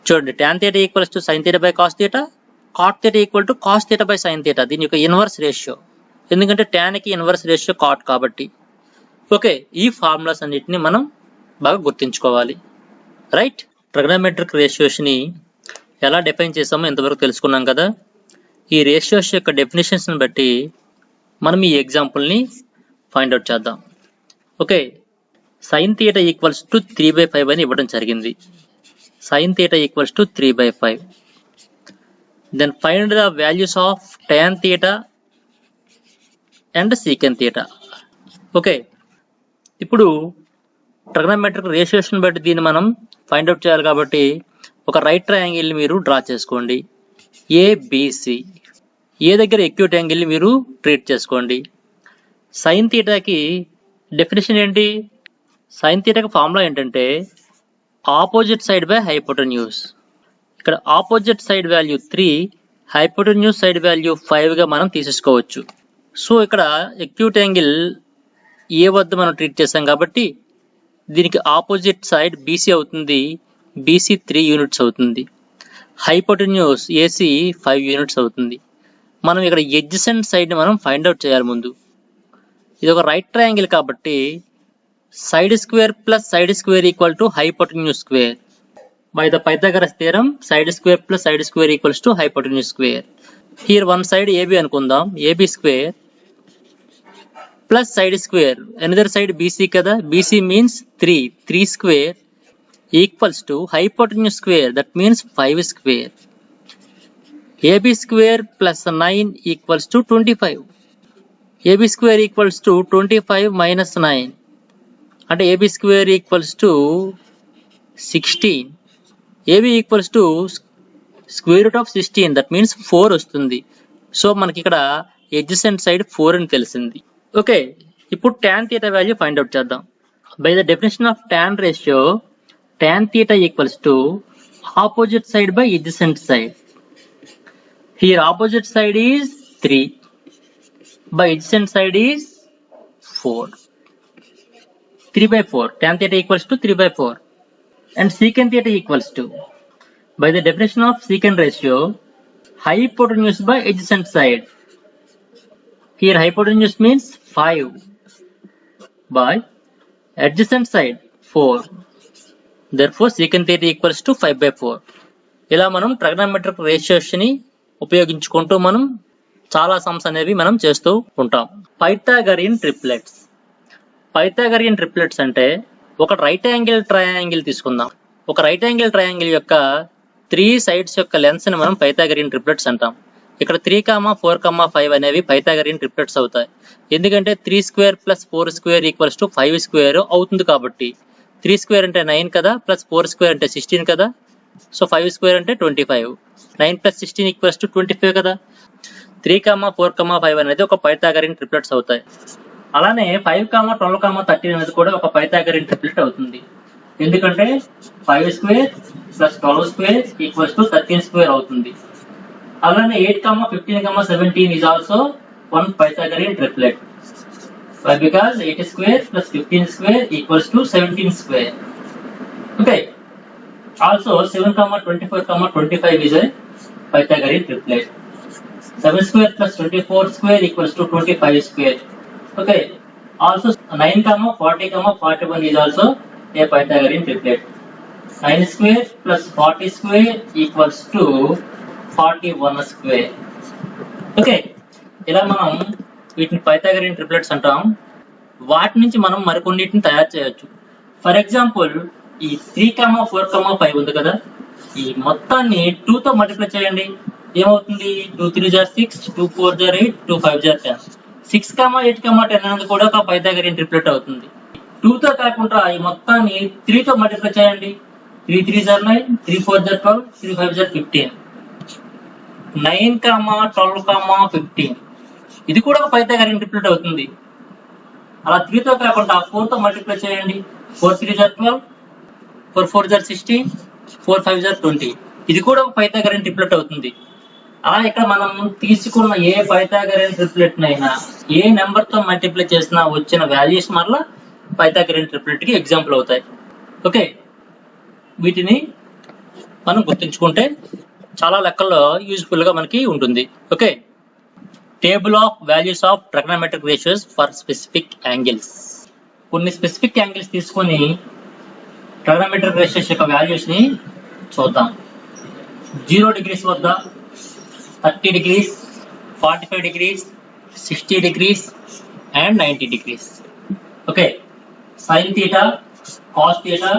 చూడండి, tan theta equals to sine theta by cos theta, cot theta equal to cos theta by sine theta. దీని యొక్క inverse ratio, ఎందుకంటే tan కి inverse ratio cot కాబట్టి. Okay, ఈ formulas అన్నిటిని మనం బాగా గుర్తుంచుకోవాలి. రైట్, ట్రిగనోమెట్రిక్ రేషియోస్ ని ఎలా డిఫైన్ చేసామో ఇంతవరకు తెలుసుకున్నాం కదా. ఈ రేషియోస్ యొక్క డెఫినేషన్స్ ని బట్టి మనం ఈ ఎగ్జాంపుల్ ని ఫైండ్ అవుట్ చేద్దాం. Okay, sine theta equals to 3/5 అని ఇవ్వడం జరిగింది. Sine theta equals to 3/5. Then find the values of tan theta and secant theta. Okay, ఇప్పుడు ట్రిగ్నోమెట్రిక్ రేషియోస్ బట్టి దీన్ని మనం ఫైండ్ అవుట్ చేయాలి కాబట్టి ఒక రైట్ ట్రయాంగిల్ ని మీరు డ్రా చేసుకోండి. ఏబిసి. ఏ దగ్గర ఎక్యూట్ యాంగిల్ ని మీరు ట్రీట్ చేసుకోండి. సైన్ థీటాకి డెఫినేషన్ ఏంటి? సైన్ థీటాకి ఫార్ములా ఏంటంటే ఆపోజిట్ సైడ్ బై హైపోటెన్యూస్. ఇక్కడ opposite side value 3, hypotenuse side value 5 గా మనం తీసేసుకోవచ్చు. సో ఇక్కడ ఎక్యూట్ యాంగిల్ ఏ వద్ద మనం ట్రీట్ చేసాం కాబట్టి దీనికి ఆపోజిట్ సైడ్ బీసీ అవుతుంది. బీసీ 3 యూనిట్స్ అవుతుంది. హైపోటెన్యూస్ ఏసీ 5 యూనిట్స్ అవుతుంది. మనం ఇక్కడ ఎడ్జసెంట్ సైడ్ ని మనం ఫైండ్ అవుట్ చేయాలి ముందు. ఇది ఒక రైట్ ట్రయాంగిల్ కాబట్టి side square plus side square equal to hypotenuse square. By the Pythagoras theorem side square plus side square equals to hypotenuse square. Here one side AB అనుకుందాం. AB square plus side square, another side BC కదా, BC means 3 square equals to hypotenuse square, that means 5 square. AB square plus 9 equals to 25. AB square equals to 25 minus 9. And AB square equals to 16. AB equals to square root of 16. That means 4 వస్తుంది. So మనకి ఇక్కడ adjacent side 4 అని తెలిసింది. Okay, ఇప్పుడు tan theta value find out చేద్దాం. By the definition of tan ratio tan theta equals to opposite side by adjacent side. Here opposite side is 3 by adjacent side is 4. 3/4. Tan theta equals to 3/4. And secant theta equals to, by the definition of secant ratio, hypotenuse by adjacent side. Here hypotenuse means 5 by adjacent side 4. Therefore secant theta equals to 5/4. ఇలా మనం trigonometric ratios ని ఉపయోగించుకుంటూ మనం చాలా sums అనేవి మనం చేస్తూ ఉంటాం. Pythagorean triplets. పైథాగరియన్ ట్రిప్లెట్స్ అంటే ఒక రైట్ యాంగిల్ ట్రయాంగిల్ తీసుకుందాం. ఒక రైట్ యాంగిల్ ట్రయాంగిల్ యొక్క 3 సైడ్స్ యొక్క లెన్స్ ని మనం పైథాగరియన్ ట్రిప్లెట్స్ అంటాం. ఇక్కడ 3, 4, 5 అనేవి పైథాగరియన్ ట్రిప్లెట్స్ అవుతాయి. ఎందుకంటే 3 square plus 4 square equals to 5 square అవుతుంది కాబట్టి. 3 స్క్వేర్ అంటే 9 కదా, ప్లస్ 4 స్క్వేర్ అంటే 16 కదా, సో 5 స్క్వేర్ అంటే 25. 9 plus 16 ఈక్వల్స్ టు 25 కదా. 3, 4, 5 అనేది ఒక పైథాగరియన్ ట్రిప్లెట్స్ అవుతాయి. అలానే 5, 12, 13 అనేది కూడా ఒక పైథాగరియన్ ట్రిప్లెట్ అవుతుంది. ఎందుకంటే 5 square plus 12 square equals to 13 square అవుతుంది. అలానే 8, 15, 17 is also one Pythagorean triplet. Why? Because 8 square plus 15 square equals to 17 square. Okay. Also 7, 24, 25 is a Pythagorean triplet. 7 square plus 24 square equals to 25 square. Okay. Also 9, 40, 41 is also a Pythagorean triplet. 9 square plus 40 square equals to 41 square. Okay. ఇలా మనం వీటిని Pythagorean triplets అంటాం. వాటి నుంచి మనం మరికొన్నిటిని తయారు చేయొచ్చు. For example ఈ 3, 4, 5 ఉంది కదా, ఈ మొత్తాన్ని 2 తో మల్టిప్లై చేయండి. ఏమవుతుంది? 2, 3 are 6, 2, 4 are 8, 2, 5 are 10. 6, 8, 10 అనేది కూడా ఒక పైథాగరియన్ ట్రిప్లెట్ అవుతుంది. 2 తో కాకుండా ఈ మొత్తాన్ని 3 తో మల్టిప్లై చేయండి. 3, 3 are 9, 3, 4 are 12, 3, 5 are 15. 9, 12, 15 ఇది కూడా ఒక పైథాగరియన్ ట్రిప్లెట్ అవుతుంది. అలా 3 తో కాకుండా 4 తో మల్టిప్లై చేయండి. 4, 3 are 12, 4, 4 are 16, 4, 5 are 20 ఇది కూడా ఒక పైథాగరియన్ ట్రిప్లెట్ అవుతుంది. అలా ఇక్కడ మనం తీసుకున్న ఏ పైథాగరియన్ ట్రిప్లెట్ నైనా ఏ నెంబర్ తో మల్టిప్లై చేసినా వచ్చిన వాల్యూస్ మరలా పైథాగరియన్ ట్రిప్లెట్ కి ఎగ్జాంపుల్ అవుతాయి. ఓకే, వీటిని మనం గుర్తుంచుకుంటే చాలా లెక్కల్లో యూజ్ఫుల్ గా మనకి ఉంటుంది. Okay, table of values of trigonometric ratios for specific angles. కొన్ని స్పెసిఫిక్ యాంగిల్స్ తీసుకొని ట్రిగ్నోమెట్రిక్ రేషియోస్ యొక్క వాల్యూస్ ని చూద్దాం. 0 degrees వద్ద 30 degrees, 45 degrees, 60 degrees and 90 degrees. Okay, sin theta, cos theta,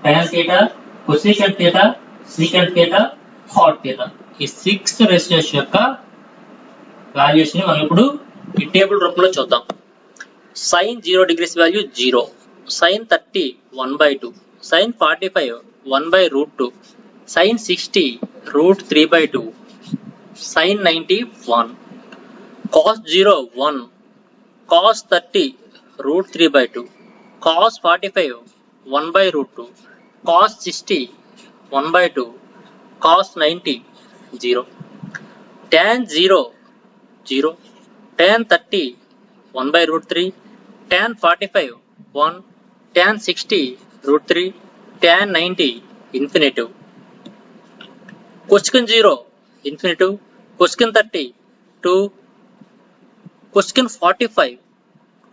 tan theta, cosecant theta, secant theta, cot theta. ఈ 6 ratios యొక్క values ని మనం ఇప్పుడు ఈ టేబుల్ రూపంలో చూద్దాం. sin 0 degrees value 0, sin 30 1/2, sin 45 1/√2, sin 60 √3/2, sin 90 1, cos 0 1, cos 30 √3/2, cos 45 1/√2, cos 60 1/2, cos 90 0, tan 0 0, tan 30 1/√3, tan 45 1, tan 60 √3, tan 90 infinitive, cosecant 0 infinitive, cosecant 30 2, cosecant 45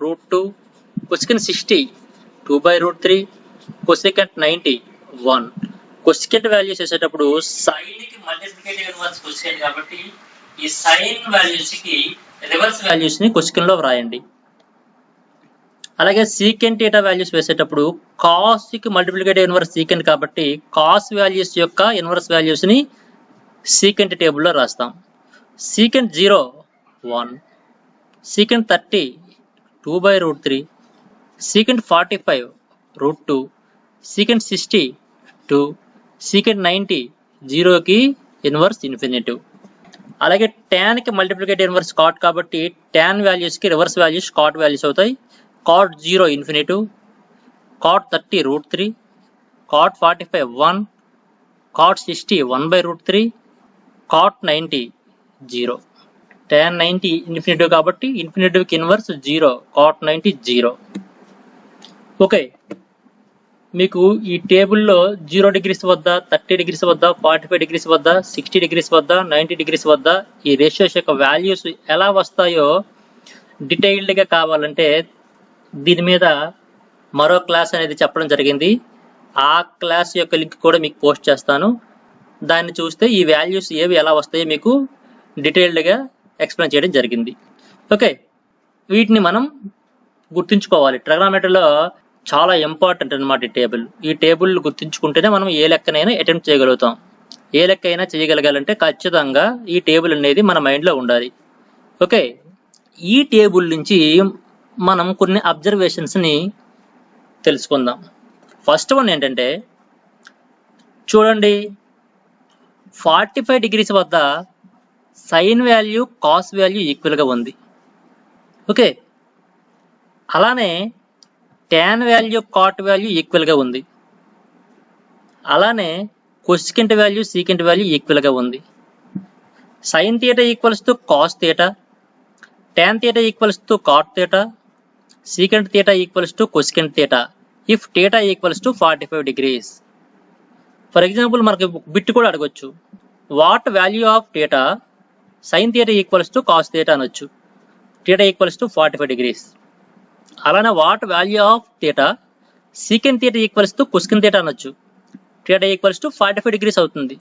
√2, cosecant 60 2/√3, cosecant 90 1. cosecant values వేసేటప్పుడు sign కి మల్టిప్లికేటివ్ ఇన్వర్స్ cosecant కాబట్టి ఈ sign values కి reverse values ని cosecant లో వ్రాయండి. అలాగే secant theta values వేసేటప్పుడు cos కి మల్టిప్లికేటివ్ ఇన్వర్స్ secant కాబట్టి cos వాల్యూస్ యొక్క ఇన్వర్స్ వాల్యూస్ ని secant టేబుల్ లో రాస్తాం. secant 0 1, secant 30 2/√3, secant 45 √2, secant 60 2, secant 90 0 కి ఇన్వర్స్ ఇన్ఫినిటివ్. అలాగే tan కి మల్టిప్లికేటివ్ ఇన్వర్స్ cot కాబట్టి tan వాల్యూస్ కి రివర్స్ వాల్యూస్ cot వాల్యూస్ అవుతాయి. cot 0 infinitive, cot 30 √3, cot 45 1, cot 60 1/√3, cot 90 0. tan 90 infinitive కాబట్టి ఇన్ఫినిటివ్ కి ఇన్వర్స్ 0, cot 90 0. ఓకే, మీకు ఈ టేబుల్లో 0 డిగ్రీస్ వద్ద, 30 డిగ్రీస్ వద్ద, 45 డిగ్రీస్ వద్ద, 60 డిగ్రీస్ వద్ద, 90 డిగ్రీస్ వద్ద ఈ రేషియోస్ యొక్క వాల్యూస్ ఎలా వస్తాయో డీటెయిల్డ్గా కావాలంటే దీని మీద మరో క్లాస్ అనేది చెప్పడం జరిగింది. ఆ క్లాస్ యొక్క లింక్ కూడా మీకు పోస్ట్ చేస్తాను. దాన్ని చూస్తే ఈ వాల్యూస్ ఏవి ఎలా వస్తాయో మీకు డీటెయిల్డ్గా ఎక్స్ప్లెయిన్ చేయడం జరిగింది. ఓకే, వీటిని మనం గుర్తుంచుకోవాలి. ట్రిగనోమెట్రీలో చాలా ఇంపార్టెంట్ అన్నమాట ఈ టేబుల్. ఈ టేబుల్ గుర్తుంచుకుంటేనే మనం ఏ లెక్కనైనా అటెంప్ట్ చేయగలుగుతాం. ఏ లెక్క అయినా చేయగలగాలంటే ఖచ్చితంగా ఈ టేబుల్ అనేది మన మైండ్లో ఉండాలి. ఓకే, ఈ టేబుల్ నుంచి మనం కొన్ని అబ్జర్వేషన్స్ని తెలుసుకుందాం. ఫస్ట్ వన్ ఏంటంటే చూడండి, 45 డిగ్రీస్ వద్ద సైన్ వాల్యూ కాస్ వాల్యూ ఈక్వల్గా ఉంది. ఓకే, అలానే tan వాల్యూ కాట్ వాల్యూ ఈక్వల్గా ఉంది. అలానే cosecant వాల్యూ secant వాల్యూ ఈక్వల్గా ఉంది. sin theta equals to cos theta, tan theta equals to cot theta, secant theta equals to cosecant theta if theta equals to 45 degrees. For example మనకి bit కూడా అడగొచ్చు, what value of theta sin theta equals to cos theta అనొచ్చు. theta equals to 45 degrees. అలానే what value of theta secant theta equals to cosecant theta అనొచ్చు. theta equals to 45 degrees అవుతుంది.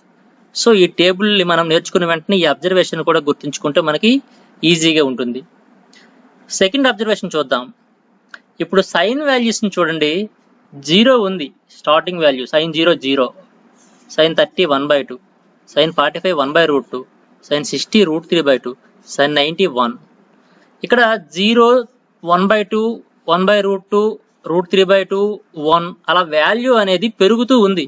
So ఈ table మనం నేర్చుకున్న వెంటనే ఈ అబ్జర్వేషన్ కూడా గుర్తుంచుకుంటే మనకి ఈజీగా ఉంటుంది. సెకండ్ అబ్జర్వేషన్ చూద్దాం. ఇప్పుడు సైన్ వాల్యూస్ని చూడండి, 0 ఉంది starting value. sin 0 0, sin 30 1/2, sin 45 1/√2, sin 60 √3/2, sin 90 1. ఇక్కడ 0 1/2 1/√2 √3/2 1 అలా వాల్యూ అనేది పెరుగుతూ ఉంది.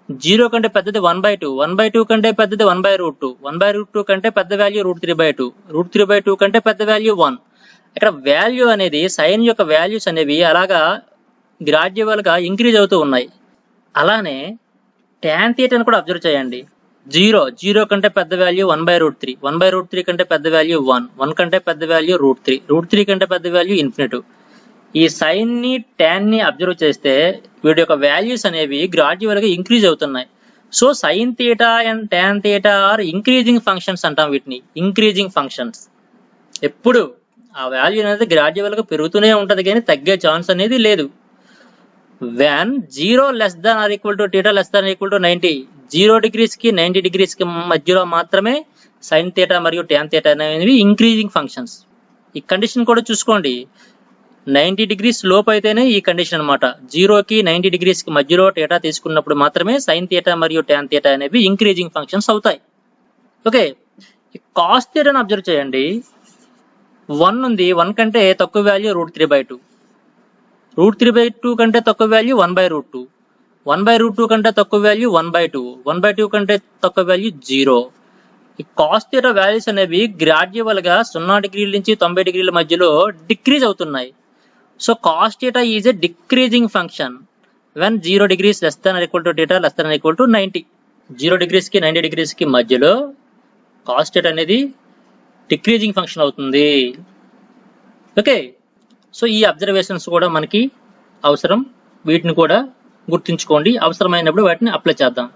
0 కంటే పెద్దది 1/2, 1/2 కంటే పెద్దది 1/√2, 1/√2 కంటే పెద్ద వాల్యూ √3/2, √3/2 కంటే పెద్ద వాల్యూ 1. ఇక్కడ వాల్యూ అనేది సైన్ యొక్క వాల్యూస్ అనేవి అలాగా గ్రాడ్యువల్గా ఇంక్రీజ్ అవుతూ ఉన్నాయి. అలానే tan theta కూడా అబ్జర్వ్ చేయండి. 0 కంటే పెద్ద వాల్యూ 1/√3, 1/√3 కంటే పెద్ద వాల్యూ 1, 1 కంటే పెద్ద వాల్యూ √3, √3 కంటే పెద్ద వాల్యూ ఇన్ఫినిటివ్. ఈ సైన్ ని tan ని అబ్జర్వ్ చేస్తే వీటి యొక్క వాల్యూస్ అనేవి గ్రాడ్యువల్గా ఇంక్రీజ్ అవుతున్నాయి. So sin theta and tan theta are increasing functions అంటాం వీటిని, ఇంక్రీజింగ్ ఫంక్షన్స్. ఎప్పుడు ఆ వాల్యూ అనేది గ్రాడ్యువల్గా పెరుగుతూనే ఉంటుంది కానీ తగ్గే ఛాన్స్ అనేది లేదు. when 0 less than or equal to theta less than or equal to 90, 0 degrees కి 90 degrees కి మధ్యలో మాత్రమే sin theta మరియు tan theta అనేవి ఇంక్రీజింగ్ ఫంక్షన్స్. ఈ కండిషన్ కూడా చూసుకోండి. 90 degrees లోపు అయితేనే ఈ కండిషన్ అనమాట. 0కి 90 degrees కి మధ్యలో θ తీసుకున్నప్పుడు మాత్రమే sin θ మరియు tan θ అనేవి ఇంక్రీజింగ్ ఫంక్షన్స్ అవుతాయి. ఓకే, cos θ ని అబ్జర్వ్ చేయండి. 1 ఉంది, 1 కంటే తక్కువ వాల్యూ √3/2, √3/2 కంటే తక్కువ వాల్యూ 1/√2, 1/√2 కంటే తక్కువ వాల్యూ 1/2, 1/2 కంటే తక్కువ వాల్యూ 0. ఈ cos θ వాల్యూస్ అనేవి గ్రాడ్యువల్ గా 0 డిగ్రీల నుంచి 90 డిగ్రీల మధ్యలో డిక్రీజ్ అవుతున్నాయి. So cos θ is a decreasing function when 0 degrees less than or equal to θ less than or equal to 90. 0 degrees కి 90 degrees కి మధ్యలో cos θ అనేది డిక్రీజింగ్ ఫంక్షన్ అవుతుంది. ఓకే, సో ఈ అబ్జర్వేషన్స్ కూడా మనకి అవసరం, వీటిని కూడా గుర్తుంచుకోండి, అవసరమైనప్పుడు వాటిని అప్లై చేద్దాం.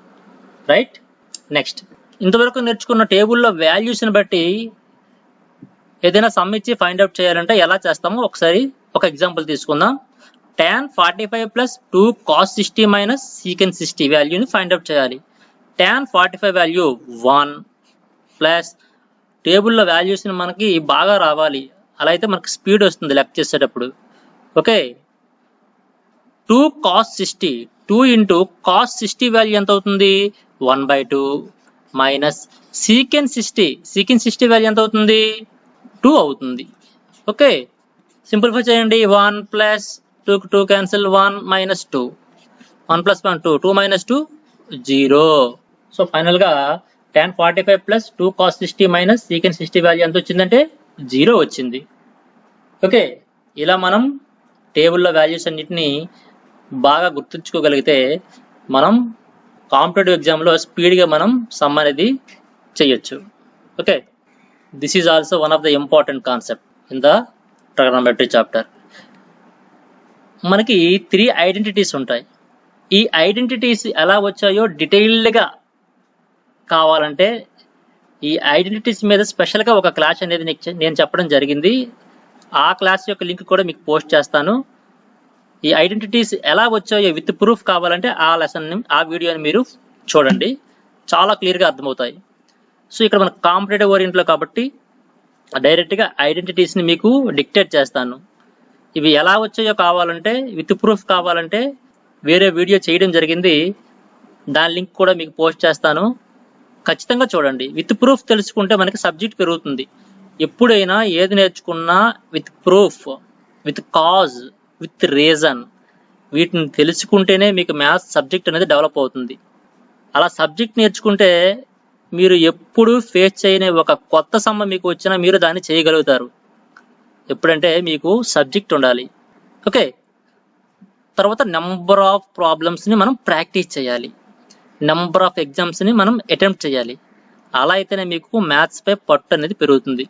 రైట్, నెక్స్ట్, ఇంతవరకు నేర్చుకున్న టేబుల్లో వాల్యూస్ని బట్టి ఏదైనా సమ్ ఇచ్చి ఫైండ్ అవుట్ చేయాలంటే ఎలా చేస్తామో ఒకసారి ఒక ఎగ్జాంపుల్ తీసుకుందాం. tan 45 plus 2 cos 60 minus secant 60 వాల్యూని ఫైండ్ అవుట్ చేయాలి. tan 45 వాల్యూ 1 ప్లస్ టేబుల్లో వాల్యూస్ని మనకి బాగా రావాలి, అలా అయితే మనకి స్పీడ్ వస్తుంది లెక్క చేసేటప్పుడు. Okay, 2 cos 60, 2 into cos 60 value ఎంత అవుతుంది? 1/2 మైనస్ secant 60 వాల్యూ ఎంత అవుతుంది? 2 అవుతుంది. ఓకే, సింప్లిఫై చేయండి. 1 plus 2 cancel, 1 minus 2, 1 plus 1 2, 2 minus 2 0. So final గా tan 45 plus 2 cos 60 minus secant 60 value ఎంత వచ్చిందంటే 0 వచ్చింది. ఓకే, ఇలా మనం టేబుల్లో వాల్యూస్ అన్నిటిని బాగా గుర్తుంచుకోగలిగితే మనం కాంపిటేటివ్ ఎగ్జామ్లో స్పీడ్గా మనం సమ్ అనేది చేయొచ్చు. Okay, this is also one of the important concept in the trigonometry chapter. మనకి 3 ఐడెంటిటీస్ ఉంటాయి. ఈ ఐడెంటిటీస్ ఎలా వచ్చాయో డీటెయిల్డ్గా కావాలంటే ఈ ఐడెంటిటీస్ మీద స్పెషల్గా ఒక క్లాస్ అనేది నేను చెప్పడం జరిగింది. ఆ క్లాస్ యొక్క లింక్ కూడా మీకు పోస్ట్ చేస్తాను. ఈ ఐడెంటిటీస్ ఎలా వచ్చాయో విత్ ప్రూఫ్ కావాలంటే ఆ లెసన్, ఆ వీడియోని మీరు చూడండి, చాలా క్లియర్గా అర్థమవుతాయి. సో ఇక్కడ మన కాంపిటేటివ్ ఓరియంట్లో కాబట్టి డైరెక్ట్గా ఐడెంటిటీస్ని మీకు డిక్టేట్ చేస్తాను. ఇవి ఎలా వచ్చాయో కావాలంటే విత్ ప్రూఫ్ కావాలంటే వేరే వీడియో చేయడం జరిగింది, దాని లింక్ కూడా మీకు పోస్ట్ చేస్తాను, ఖచ్చితంగా చూడండి. విత్ ప్రూఫ్ తెలుసుకుంటే మనకి సబ్జెక్ట్ పెరుగుతుంది. ఎప్పుడైనా ఏది నేర్చుకున్నా with proof, with cause, with reason, వీటిని తెలుసుకుంటేనే మీకు మ్యాథ్స్ సబ్జెక్ట్ అనేది డెవలప్ అవుతుంది. అలా సబ్జెక్ట్ నేర్చుకుంటే మీరు ఎప్పుడు ఫేస్ చేయని ఒక కొత్త సమ్మ మీకు వచ్చినా మీరు దాన్ని చేయగలుగుతారు. ఎప్పుడంటే మీకు సబ్జెక్ట్ ఉండాలి. ఓకే, తర్వాత నెంబర్ ఆఫ్ ప్రాబ్లమ్స్ని మనం ప్రాక్టీస్ చేయాలి, నెంబర్ ఆఫ్ ఎగ్జామ్స్ని మనం అటెంప్ట్ చేయాలి. అలా అయితేనే మీకు మ్యాథ్స్ పై పట్టు అనేది పెరుగుతుంది.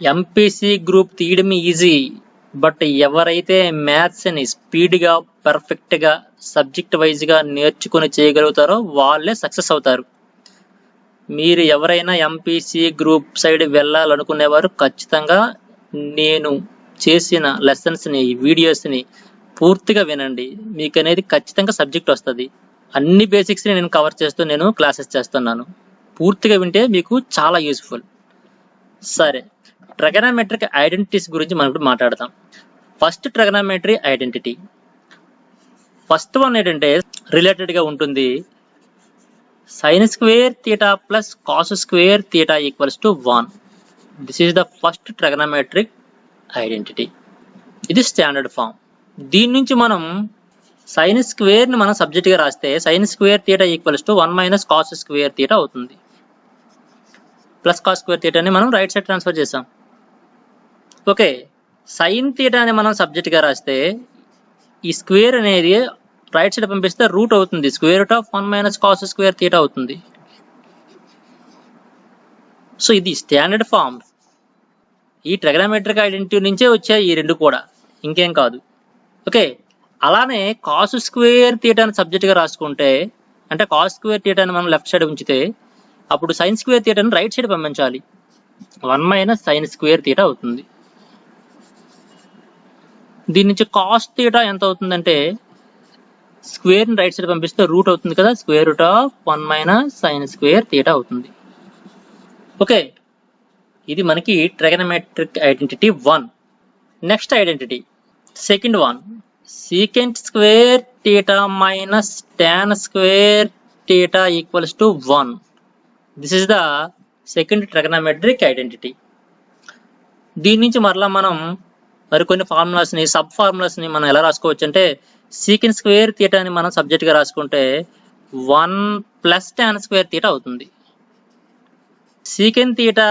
ఎంపీసీ గ్రూప్ తీయడం ఈజీ, బట్ ఎవరైతే మ్యాథ్స్ని స్పీడ్గా, పర్ఫెక్ట్గా, సబ్జెక్ట్ వైజ్గా నేర్చుకుని చేయగలుగుతారో వాళ్ళే సక్సెస్ అవుతారు. మీరు ఎవరైనా ఎంపీసీ గ్రూప్ సైడ్ వెళ్ళాలనుకునేవారు ఖచ్చితంగా నేను చేసిన లెసన్స్ని, వీడియోస్ని పూర్తిగా వినండి. మీకు అనేది ఖచ్చితంగా సబ్జెక్ట్ వస్తుంది. అన్ని బేసిక్స్ని నేను కవర్ చేస్తూ నేను క్లాసెస్ చేస్తున్నాను. పూర్తిగా వింటే మీకు చాలా యూస్ఫుల్. సరే, ట్రిగనోమెట్రిక్ ఐడెంటిటీస్ గురించి మనం ఇప్పుడు మాట్లాడదాం. First trigonometry identity, first one ఏంటంటే రిలేటెడ్గా ఉంటుంది. sin square theta plus cos square theta equals to 1. This is the first trigonometric identity. ఇది స్టాండర్డ్ ఫామ్. దీని నుంచి మనం sin square ని మనం సబ్జెక్ట్గా రాస్తే sin square theta equals to 1 minus cos square theta అవుతుంది. ప్లస్ cos square theta ని మనం రైట్ సైడ్ ట్రాన్స్ఫర్ చేసాం. ఓకే, sin theta ని మనం సబ్జెక్ట్గా రాస్తే ఈ స్క్వేర్ అనేది రైట్ సైడ్ పంపిస్తే రూట్ అవుతుంది, square root of 1 minus cos square theta అవుతుంది. సో ఇది స్టాండర్డ్ ఫామ్. ఈ ట్రిగనోమెట్రిక్ ఐడెంటిటీ నుంచే వచ్చాయి ఈ రెండు కూడా, ఇంకేం కాదు. ఓకే, అలానే cos square theta ని సబ్జెక్ట్గా రాసుకుంటే, అంటే cos square theta ని మనం లెఫ్ట్ సైడ్ ఉంచితే అప్పుడు sin square theta ని రైట్ సైడ్ పంపించాలి. 1 minus sin square theta అవుతుంది. దీని నుంచి cos theta ఎంత అవుతుందంటే స్క్వేర్ ని రైట్ సైడ్ పంపిస్తే రూట్ అవుతుంది కదా, square root of 1 minus sin square theta అవుతుంది. ఓకే, ఇది మనకి trigonometric identity 1. Next identity Second one, secant square theta minus tan square theta equals to 1. This is the second trigonometric identity. దీని నుంచి మరలా మనం మరికొన్ని ఫార్ములాస్ని సబ్ ఫార్ములాస్ని మనం ఎలా రాసుకోవచ్చు అంటే సీకెంట్ స్క్వేర్ థీటాని మనం సబ్జెక్ట్గా రాసుకుంటే 1 ప్లస్ tan స్క్వేర్ థీటా అవుతుంది. సీకెంట్ థీటా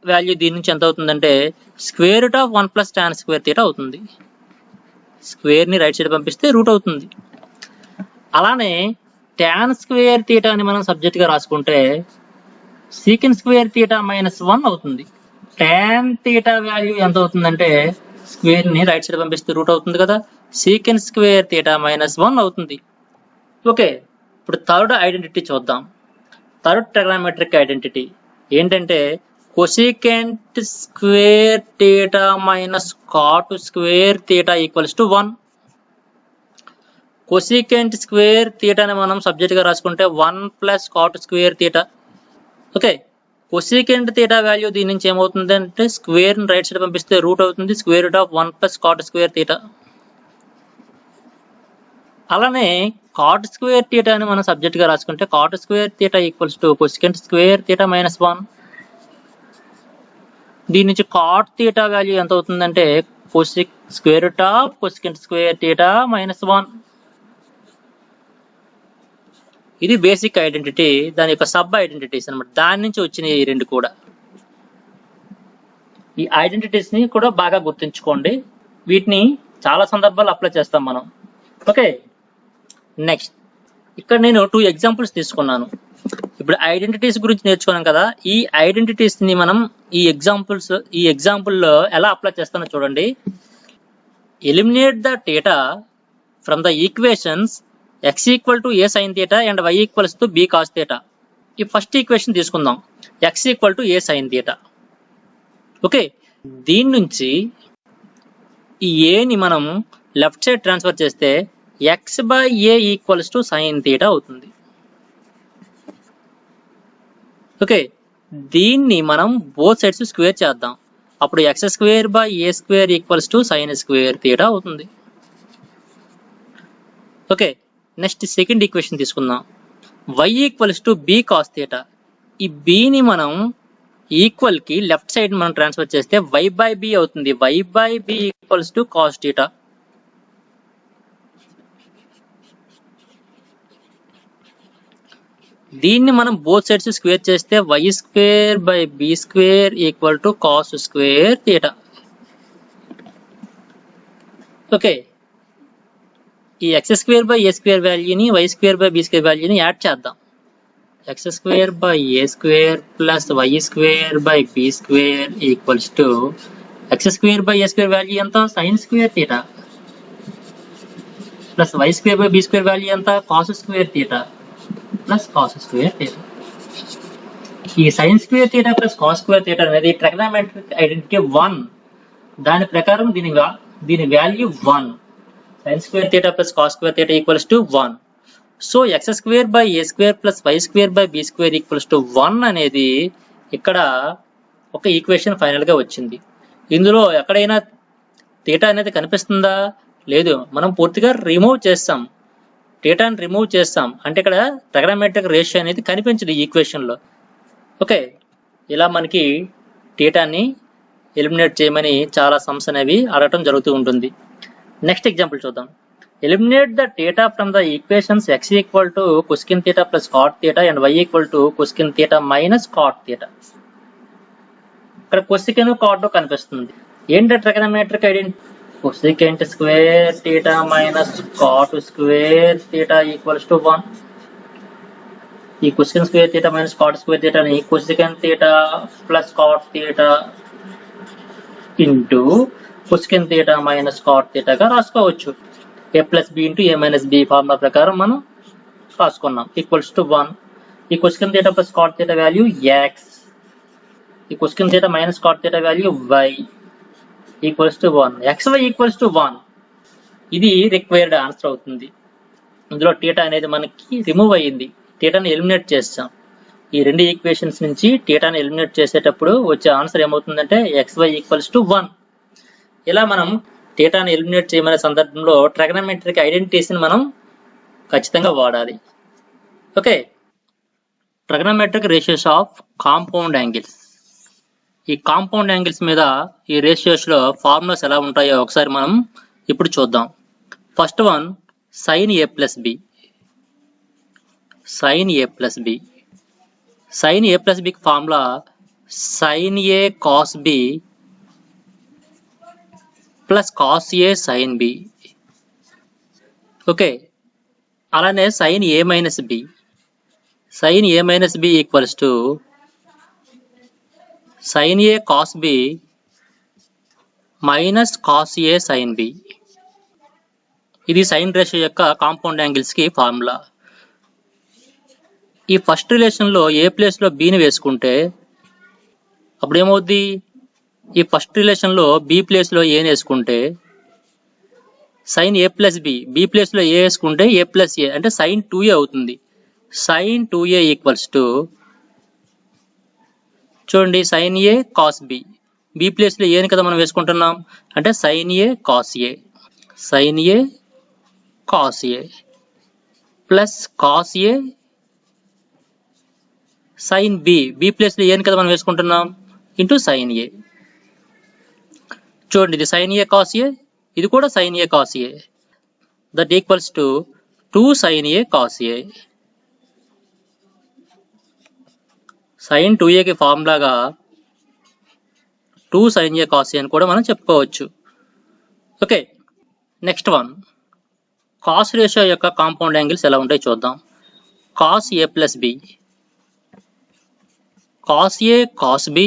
వాల్యూ దీని నుంచి ఎంత అవుతుందంటే square root of 1 plus tan square theta అవుతుంది. స్క్వేర్ని రైట్ సైడ్ పంపిస్తే రూట్ అవుతుంది. అలానే tan స్క్వేర్ థీటాని మనం సబ్జెక్ట్గా రాసుకుంటే సీకెంట్ స్క్వేర్ థీటా మైనస్ 1 అవుతుంది. tan థీటా వాల్యూ ఎంత అవుతుందంటే స్క్వేర్ని రైట్ సైడ్ పంపిస్తే రూట్ అవుతుంది కదా, సీకెంట్ స్క్వేర్ థీటా మైనస్ 1 అవుతుంది. ఓకే, ఇప్పుడు థర్డ్ ఐడెంటిటీ చూద్దాం. థర్డ్ ట్రిగోనోమెట్రిక్ ఐడెంటిటీ ఏంటంటే cosecant square theta minus cot square theta equals to 1. Cosecant square థీటాని మనం సబ్జెక్ట్గా రాసుకుంటే 1 plus cot square theta. Okay, cosecant theta value దీని నుంచి ఏమవుతుంది అంటే స్క్వేర్ని రైట్ సైడ్ పంపిస్తే రూట్ అవుతుంది, square root of 1 plus cot square theta. అలానే కాట్ స్క్వేర్ థీటా అని మనం సబ్జెక్ట్గా రాసుకుంటే cot square theta equals to cosecant square theta minus 1. దీని నుంచి కాట్ థీటా వాల్యూ ఎంత అవుతుందంటే square root of cosecant square theta minus 1. ఇది బేసిక్ ఐడెంటిటీ, దాని యొక్క సబ్ ఐడెంటిటీస్ అనమాట. దాని నుంచి వచ్చినాయి ఈ రెండు కూడా. ఈ ఐడెంటిటీస్ ని కూడా బాగా గుర్తుంచుకోండి, వీటిని చాలా సందర్భాలు అప్లై చేస్తాం మనం. ఓకే, నెక్స్ట్ ఇక్కడ నేను 2 ఎగ్జాంపుల్స్ తీసుకున్నాను. ఇప్పుడు ఐడెంటిటీస్ గురించి నేర్చుకున్నాం కదా, ఈ ఐడెంటిటీస్ ని మనం ఈ ఎగ్జాంపుల్లో ఎలా అప్లై చేస్తానో చూడండి. Eliminate the theta from the equations x equal to a sin theta and y equals to b cos theta. ఈ ఫస్ట్ ఈక్వేషన్ తీసుకుందాం, x equal to a sin theta. Okay, దీని నుంచి ఈ a ని మనం లెఫ్ట్ సైడ్ ట్రాన్స్ఫర్ చేస్తే x by a equals to sin theta అవుతుంది. Okay, దీన్ని మనం బోత్ సైడ్స్ స్క్వేర్ చేద్దాం, అప్పుడు x square by a square equals to sin square theta అవుతుంది. ఓకే, నెక్స్ట్ సెకండ్ ఈక్వేషన్ తీసుకుందాం, y equals to b cos theta. ఈ b ని మనం ఈక్వల్ కి లెఫ్ట్ సైడ్ మనం ట్రాన్స్ఫర్ చేస్తే y బై b అవుతుంది, y by b equals to cos theta. దీన్ని మనం బోత్ సైడ్స్ స్క్వేర్ చేస్తే y square by b square equal to cos square theta. Okay, ఈ x square by a square వాల్యూని y square by b square వాల్యూని add చేద్దాం. x square by a square plus y square by b square equals to x square by a square value ఎంత sin square theta plus y square by b square value ఎంత cos square theta plus cos square theta. ఈ sin square theta plus cos square theta అనేది trigonometric identity 1. దాని ప్రకారం దీని value 1. sin square theta plus cos square theta equals to 1. So x square by a square plus y square by b square equals to 1 అనేది ఇక్కడ ఒక equation final గా వచ్చింది. ఇందులో ఎక్కడైనా థీటా అనేది కనిపిస్తుందా? లేదు, మనం పూర్తిగా రిమూవ్ చేస్తాం, థీటాని రిమూవ్ చేస్తాం, అంటే ఇక్కడ ట్రిగోనోమెట్రిక్ రేషియో అనేది కనిపించదు ఈ ఈక్వేషన్ లో. ఓకే, ఇలా మనకి థీటాని ఎలిమినేట్ చేయమని చాలా సమ్స్ అనేవి అడగటం జరుగుతూ ఉంటుంది. నెక్స్ట్ ఎగ్జాంపుల్ చూద్దాం. Eliminate the theta from the equations x equal to cosecant theta plus cot theta and y equal to cosecant theta minus cot theta. ఇక్కడ కొసెకిన్ కాట్ కనిపిస్తుంది. ఏంటి trigonometric identity? Cosecant square theta minus cot square theta equals to 1. ఈ cosecant square theta minus cot square థీటాని cosecant theta plus cot theta into cosecant theta minus cot థీటాగా రాసుకోవచ్చు. a plus b into a minus b formula ప్రకారం మనం రాసుకున్నాం equals to 1. ఈ cosecant theta plus cot theta value x, ఈ cosecant theta minus cot theta value y equals to 1. xy equals to 1. ఇది required answer అవుతుంది. ఇందులో theta అనేది మనకి రిమూవ్ అయ్యింది, థీటాని ఎలిమినేట్ చేస్తాం. ఈ రెండు ఈక్వేషన్స్ నుంచి థీటాని ఎలిమినేట్ చేసేటప్పుడు వచ్చే ఆన్సర్ ఏమవుతుందంటే xy ఈక్వల్స్ టు 1. ఇలా మనం డేటాను ఎలిమినేట్ చేయమనే సందర్భంలో ట్రిగనోమెట్రిక్ ఐడెంటిటీస్ని మనం ఖచ్చితంగా వాడాలి. Okay, trigonometric ratios of compound angles. ఈ కాంపౌండ్ యాంగిల్స్ మీద ఈ రేషియోస్ లో ఫార్ములాస్ ఎలా ఉంటాయో ఒకసారి మనం ఇప్పుడు చూద్దాం. First one sin a plus b. sin a plus b. sin a plus b formula sin a cos b plus cos a sin b. Okay, అలానే sin a minus b. sin a minus b equals to sin a cos b minus cos a sin b. ఇది sign ratio యొక్క compound angles కి formula. ఈ first relation లో ఏ place లో B ని వేసుకుంటే అప్పుడు ఏమవుద్ది? ఈ ఫస్ట్ రిలేషన్ లో బి ప్లేస్ లో ఏ వేసుకుంటే sin a plus B place లో ఏ వేసుకుంటే ఏ ప్లస్ ఏ అంటే sin 2a అవుతుంది. sin 2a ఈక్వల్స్ టు చూడండి sin a cos B place లో ఏని కదా మనం వేసుకుంటున్నాం అంటే sin a cos a. sin a cos a plus cos a sin B place లో ఏని కదా మనం వేసుకుంటున్నాం ఇంటూ sin a. చూడండి ఇది sin a cos a, ఇది కూడా sin a cos a. That equals to 2 sin a cos a. sin 2a కి ఫార్ములాగా 2 sin a cos a అని కూడా మనం చెప్పుకోవచ్చు. Okay, next one cos ratio యొక్క కాంపౌండ్ యాంగిల్స్ ఎలా ఉంటాయి చూద్దాం. cos a plus B. cos a cos b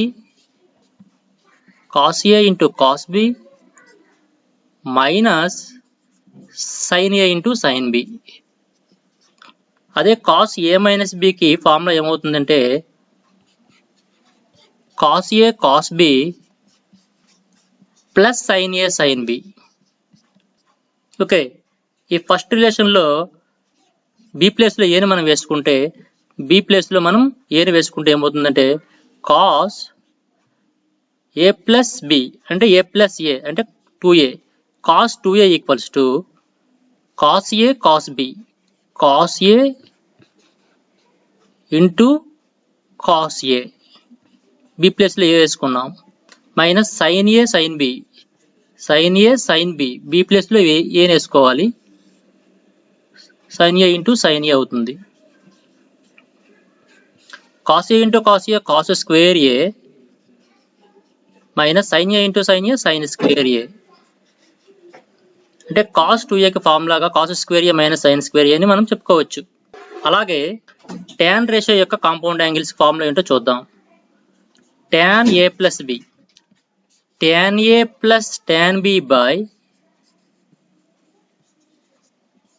cos a into cos b minus sin a into sin b. అదే cos a మైనస్ b కి ఫార్ములా ఏమవుతుందంటే cos a cos b plus sin a sin b. Okay, ఈ first relation లో B place లో ఏని మనం వేసుకుంటే B place లో మనం ఏని వేసుకుంటే ఏమవుతుందంటే cos a ప్లస్ బి అంటే a ప్లస్ ఏ అంటే 2a. cos 2a equals to cos a cos b cos a into cos a. B place లో ఏ వేసుకున్నాం minus sin a sin b sin a sin b. B place లో A వేసుకోవాలి sin a into sin a అవుతుంది. cos a into cos a cos square a minus sin a into sin a sin square a. అంటే cos 2a కి ఫార్ములాగా cos square a minus sin square a అని మనం చెప్పుకోవచ్చు. అలాగే tan ratio యొక్క compound angles formula ఏంటో చూద్దాం. tan a plus b. tan a plus tan b by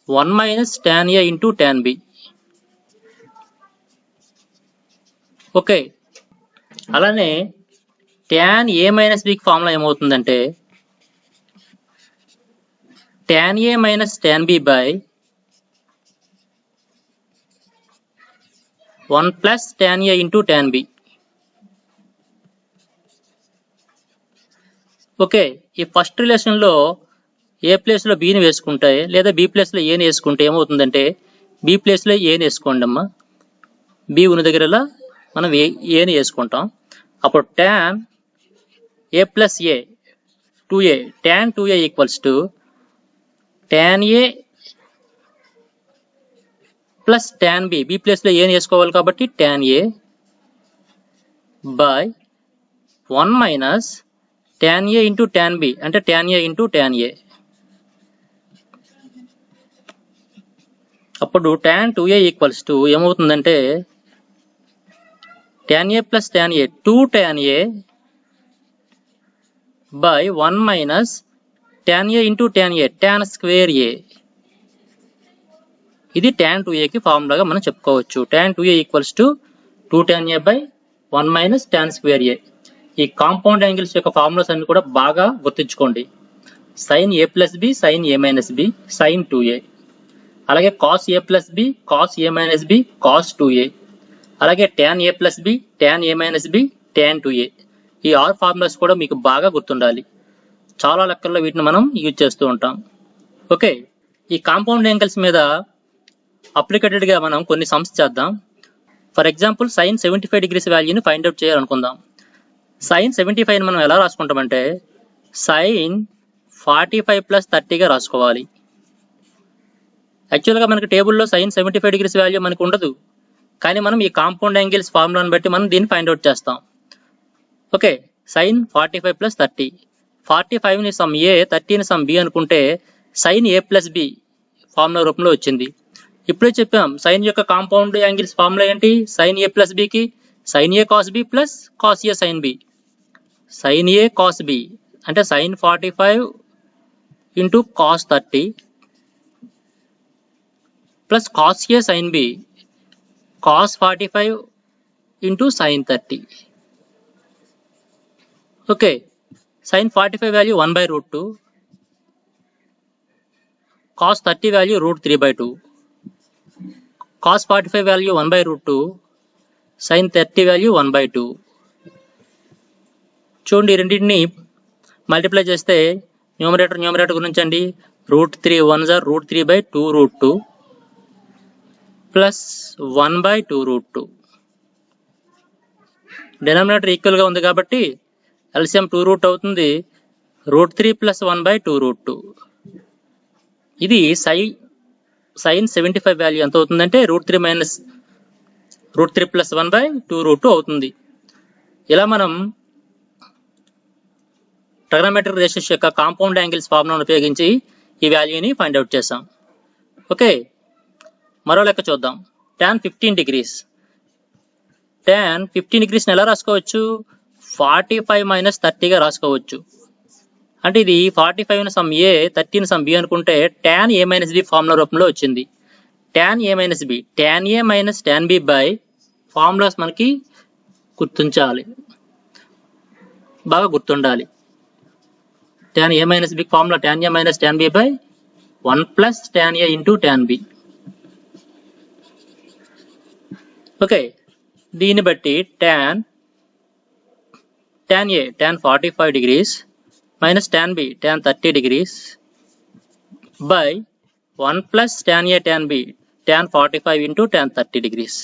1 minus tan a into tan b. Okay, అలానే tan a minus b కి formula ఏమవుతుందంటే tan a minus tan b by 1 plus tan a into tan b. Okay, ఈ first relation లో ఏ place లో బిని వేసుకుంటే లేదా B place లో ఏని వేసుకుంటే ఏమవుతుందంటే బి ప్లేస్ లో ఏని వేసుకోండి అమ్మా. బి ఉన్న దగ్గరలా మనం ఏని వేసుకుంటాం. అప్పుడు tan a plus A 2a tan 2a equals to tan a plus tan b. B place లో ఏని వేసుకోవాలి కాబట్టి tan a by 1 minus tan a into tan b అంటే tan a into tan a. అప్పుడు tan 2a ఈక్వల్స్ టు ఏమవుతుందంటే tan a plus tan a 2 tan a by 1 minus tan a into tan a tan square a. ఇది tan 2a కి ఫార్ములాగా మనం చెప్పుకోవచ్చు. tan 2a equals to 2 tan a by 1 minus tan square a. ఈ compound angles యొక్క formulas అన్ని కూడా బాగా గుర్తుంచుకోండి. sin a plus B sin a minus B sin 2a. అలాగే cos a plus B cos a minus B cos 2a. అలాగే tan a plus B tan a minus B tan 2a. ఈ ఆరు formulas కూడా మీకు బాగా గుర్తుండాలి. చాలా లెక్కల్లో వీటిని మనం యూజ్ చేస్తూ ఉంటాం. ఓకే, ఈ కాంపౌండ్ యాంగిల్స్ మీద అప్లికేటెడ్ గా మనం కొన్ని సమ్స్ చేద్దాం. ఫర్ ఎగ్జాంపుల్ sin 75 డిగ్రీస్ వాల్యూని ఫైండ్ అవుట్ చేయాలనుకుందాం. sin 75 మనం ఎలా రాసుకుంటామంటే sin 45 ప్లస్ 30గా రాసుకోవాలి. యాక్చువల్గా మనకి టేబుల్లో sin 75 డిగ్రీస్ వాల్యూ మనకు ఉండదు, కానీ మనం ఈ కాంపౌండ్ యాంగిల్స్ ఫార్ములాను బట్టి మనం దీన్ని ఫైండ్ అవుట్ చేస్తాం. ఓకే, sin 45 ప్లస్ 30, 45ని సమ్ ఏ 30ని సమ్ బి అనుకుంటే sin a plus B formula రూపంలో వచ్చింది. ఇప్పుడే చెప్పాం sin యొక్క కాంపౌండ్ యాంగిల్స్ ఫార్ములా ఏంటి, sin a ప్లస్ బికి sin a cos b plus cos a sin b. sin a cos b అంటే sin 45 into cos 30 plus cos a sin b cos 45 into sin 30. Okay, sin 45 value 1/√2, cos 30 value √3/2, cos 45 value 1/√2, sin 30 value 1/2. చూడండి, రెండింటిని multiply చేస్తే numerator గురించండి, √3 1 √3/2√2 plus 1/2√2. Denominator equal గా ఉంది కాబట్టి LCM 2√ అవుతుంది, √3 plus 1/2√2. ఇది sin 75 value ఎంత అవుతుందంటే √3 ప్లస్ 1/2√2 అవుతుంది. ఇలా మనం ట్రిగనోమెట్రిక్ రేషియోస్ యొక్క కాంపౌండ్ యాంగిల్స్ ఫార్ములాను ఉపయోగించి ఈ వాల్యూని ఫైండ్ అవుట్ చేసాం. ఓకే, మరో లెక్క చూద్దాం. tan 15 degrees. tan 15 డిగ్రీస్ని ఎలా రాసుకోవచ్చు, 45 మైనస్ 30గా రాసుకోవచ్చు. అంటే ఇది 45ని సమ్ ఏ 30ని సమ్ బి అనుకుంటే tan a minus B formula రూపంలో వచ్చింది. tan a minus B, tan a minus tan b by formulas మనకి గుర్తుంచాలి, బాగా గుర్తుండాలి. tan a minus B formula tan a minus tan b by 1 plus tan a into tan b. Okay, దీన్ని బట్టి tan a tan 45 degrees minus tan b tan 30 degrees by 1 plus tan a tan b tan 45 into tan 30 degrees.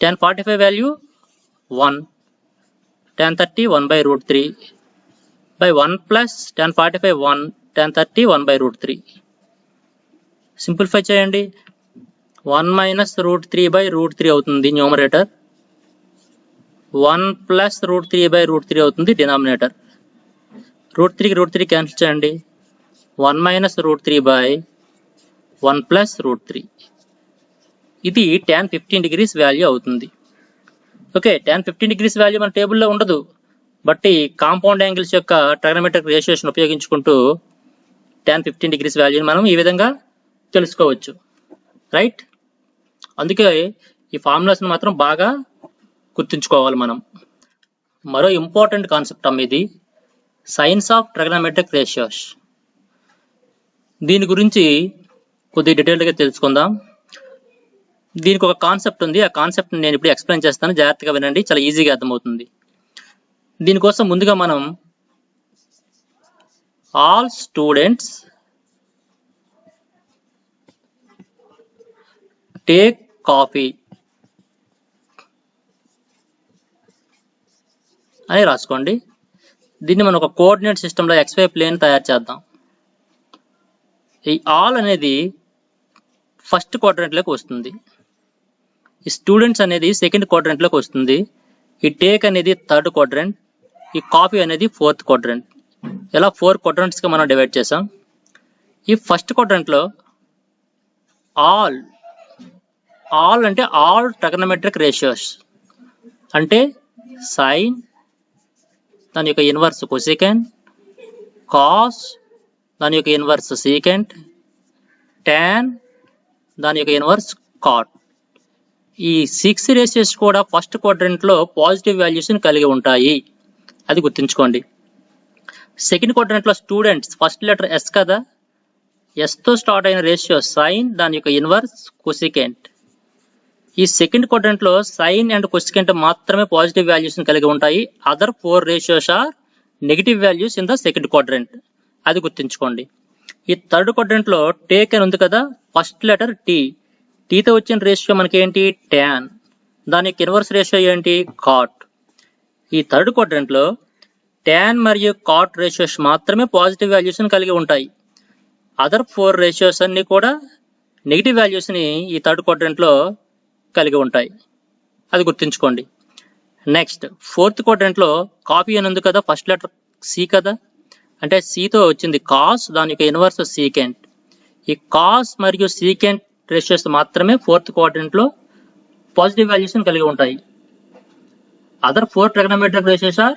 tan 45 value 1, tan 30 1/√3 by 1 plus tan 45 1 tan 30 1/√3. Simplify చేయండి, 1 minus √3/√3 అవుతుంది numerator, 1 plus √3/√3 అవుతుంది denominator. √3 cancel చేయండి, 1 minus √3 by 1 plus √3. ఇది tan 15 degrees value అవుతుంది. Okay, tan 15 degrees value మన టేబుల్లో ఉండదు, బట్టి కాంపౌండ్ యాంగిల్స్ యొక్క ట్రిగనోమెట్రిక్ రేషియోస్ ఉపయోగించుకుంటూ tan 15 డిగ్రీస్ వాల్యూని మనం ఈ విధంగా తెలుసుకోవచ్చు. రైట్, అందుకే ఈ ఫార్ములాస్ని మాత్రం బాగా గుర్తుంచుకోవాలి మనం. మరో ఇంపార్టెంట్ కాన్సెప్ట్ ఇది సైన్స్ ఆఫ్ ట్రిగనోమెట్రిక్ రేషియోస్. దీని గురించి కొద్దిగా డీటెయిల్డ్గా తెలుసుకుందాం. దీనికి ఒక కాన్సెప్ట్ ఉంది, ఆ కాన్సెప్ట్ నేను ఇప్పుడు ఎక్స్ప్లెయిన్ చేస్తాను, జాగ్రత్తగా వినండి, చాలా ఈజీగా అర్థమవుతుంది. దీనికోసం ముందుగా మనం ఆల్ స్టూడెంట్స్ టేక్ కాఫీ అని రాసుకోండి. దీన్ని మనం ఒక కోఆర్డినేట్ సిస్టంలో XY ప్లేన్ తయారు చేద్దాం. ఈ ఆల్ అనేది ఫస్ట్ క్వాడ్రంట్లోకి వస్తుంది, ఈ స్టూడెంట్స్ అనేది సెకండ్ క్వాడ్రంట్లోకి వస్తుంది, ఈ టేక్ అనేది థర్డ్ క్వాడ్రంట్, ఈ కాఫీ అనేది ఫోర్త్ క్వాడ్రంట్. ఇలా 4 క్వాడ్రంట్స్గా మనం డివైడ్ చేసాం. ఈ ఫస్ట్ క్వాడ్రంట్లో ఆల్ అంటే ఆల్ ట్రిగనోమెట్రిక్ రేషియోస్ అంటే సైన్ దాని యొక్క ఇన్వర్స్ కొసెకంట్, కాస్ దాని యొక్క ఇన్వర్స్ సీకెంట్, tan దాని యొక్క ఇన్వర్స్ కాట్. ఈ 6 రేషియోస్ కూడా ఫస్ట్ క్వాడ్రంట్లో పాజిటివ్ వాల్యూస్ని కలిగి ఉంటాయి, అది గుర్తుంచుకోండి. సెకండ్ క్వాడ్రంట్లో స్టూడెంట్స్ ఫస్ట్ లెటర్ S కదా, Sతో స్టార్ట్ అయిన రేషియో సైన్ దాని యొక్క ఇన్వర్స్ కొసెకంట్, ఈ సెకండ్ క్వాడ్రంట్ లో సైన్ అండ్ కొసెకెంట్ మాత్రమే పాజిటివ్ వాల్యూస్ కలిగి ఉంటాయి. Other 4 ratios are negative values in the second quadrant. అది గుర్తుంచుకోండి. ఈ థర్డ్ క్వాడ్రంట్ లో టేక్ అని ఉంది కదా, ఫస్ట్ లెటర్ టీ. టీతో వచ్చిన రేషియో మనకి ఏంటి? tan. దానికి ఇన్వర్స్ రేషియో ఏంటి? cot. ఈ థర్డ్ క్వాడ్రంట్ లో tan మరియు cot రేషియోస్ మాత్రమే పాజిటివ్ వాల్యూస్ కలిగి ఉంటాయి. అదర్ 4 రేషియోస్ అన్ని కూడా నెగిటివ్ వాల్యూస్ ని ఈ థర్డ్ క్వాడ్రంట్ లో కలిగి ఉంటాయి. అది గుర్తుంచుకోండి. నెక్స్ట్ ఫోర్త్ క్వాడ్రంట్ లో కాపీ అని ఉంది కదా, ఫస్ట్ లెటర్ సి కదా, అంటే సితో వచ్చింది కాస్, దాని యొక్క ఇన్వర్స్ సీకెంట్. ఈ కాస్ మరియు సీకెంట్ రేషియోస్ మాత్రమే ఫోర్త్ క్వాడ్రంట్ లో పాజిటివ్ వాల్యూస్ కలిగి ఉంటాయి. Other 4 trigonometric ratios are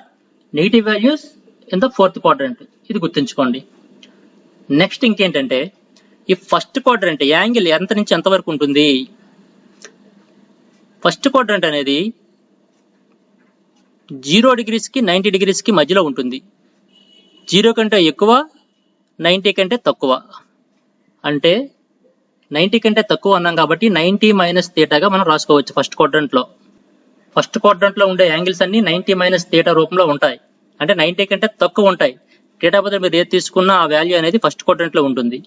negative values in the fourth quadrant. ఇది గుర్తుంచుకోండి. నెక్స్ట్ ఇంకేంటంటే ఈ ఫస్ట్ క్వాడ్రంట్ యాంగిల్ ఎంత నుంచి ఎంత వరకు ఉంటుంది? ఫస్ట్ క్వాడ్రంట్ అనేది 0 degrees కి 90 degrees కి మధ్యలో ఉంటుంది. 0 కంటే ఎక్కువ, 90 కంటే తక్కువ. అంటే 90 కంటే తక్కువ అన్నాం కాబట్టి 90 మైనస్ థీటాగా మనం రాసుకోవచ్చు ఫస్ట్ క్వాడ్రంట్ లో. ఫస్ట్ క్వాడ్రంట్ లో ఉండే యాంగిల్స్ అన్ని 90 మైనస్ థీటా రూపంలో ఉంటాయి. అంటే 90 కంటే తక్కువ ఉంటాయి. థీటా బదులు మీరు ఏది తీసుకున్నా ఆ వాల్యూ అనేది ఫస్ట్ క్వాడ్రంట్ లో ఉంటుంది.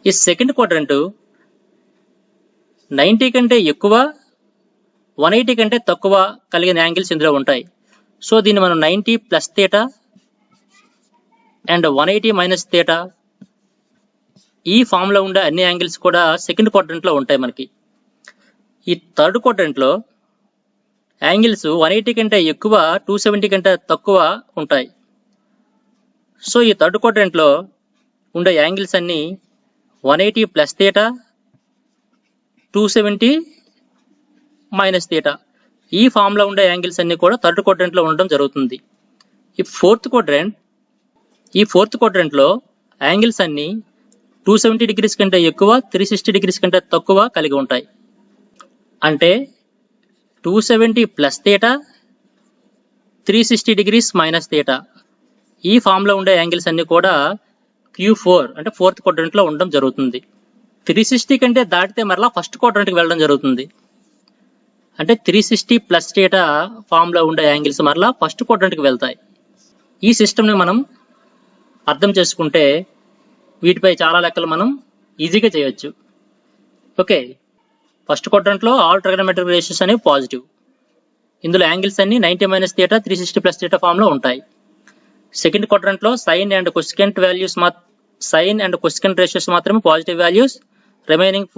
ఈ సెకండ్ క్వాడ్రంట్ 90 కంటే ఎక్కువ, 180 కంటే తక్కువ కలిగిన యాంగిల్స్ ఇందులో ఉంటాయి. సో దీన్ని మనం 90 plus theta and 180 minus theta, ఈ ఫామ్ లో ఉండే అన్ని యాంగిల్స్ కూడా సెకండ్ క్వాడ్రంట్ లో ఉంటాయి మనకి. ఈ థర్డ్ క్వాడ్రంట్ లో యాంగిల్స్ 180 కంటే ఎక్కువ, 270 కంటే తక్కువ ఉంటాయి. సో ఈ థర్డ్ క్వాడ్రంట్ లో ఉండే యాంగిల్స్ అన్ని 180 ప్లస్ థీటా, 270 మైనస్ థీటా, ఈ ఫామ్ లో ఉండే యాంగిల్స్ అన్ని కూడా థర్డ్ క్వాడ్రంట్ లో ఉండడం జరుగుతుంది. ఈ ఫోర్త్ క్వాడ్రంట్ లో యాంగిల్స్ అన్ని 270 డిగ్రీస్ కంటే ఎక్కువ, 360 డిగ్రీస్ కంటే తక్కువ కలిగి ఉంటాయి. అంటే 270 plus theta, 360 degrees minus theta, ఈ ఫామ్ లో ఉండే యాంగిల్స్ అన్ని కూడా Q4 అంటే ఫోర్త్ క్వాడ్రంట్ లో ఉండడం జరుగుతుంది. 360 కంటే దాటితే మరలా ఫస్ట్ క్వాడ్రంట్ కి వెళ్ళడం జరుగుతుంది. అంటే 360 ప్లస్ థీటా ఫామ్ లో ఉండే యాంగిల్స్ మరలా ఫస్ట్ క్వాడ్రంట్ కి వెళ్తాయి. ఈ సిస్టమ్ ని మనం అర్థం చేసుకుంటే వీటిపై చాలా లెక్కలు మనం ఈజీగా చేయొచ్చు. ఓకే, ఫస్ట్ క్వాడ్రంట్ లో ఆల్ ట్రిగనోమెట్రిక్ రేషియోస్ అనేవి పాజిటివ్. ఇందులో యాంగిల్స్ అన్ని 90 minus theta, 360 plus theta form లో ఉంటాయి. సెకండ్ క్వాడ్రంట్ లో సైన్ అండ్ కొసెకెంట్ రేషియోస్ మాత్రమే positive values. Remaining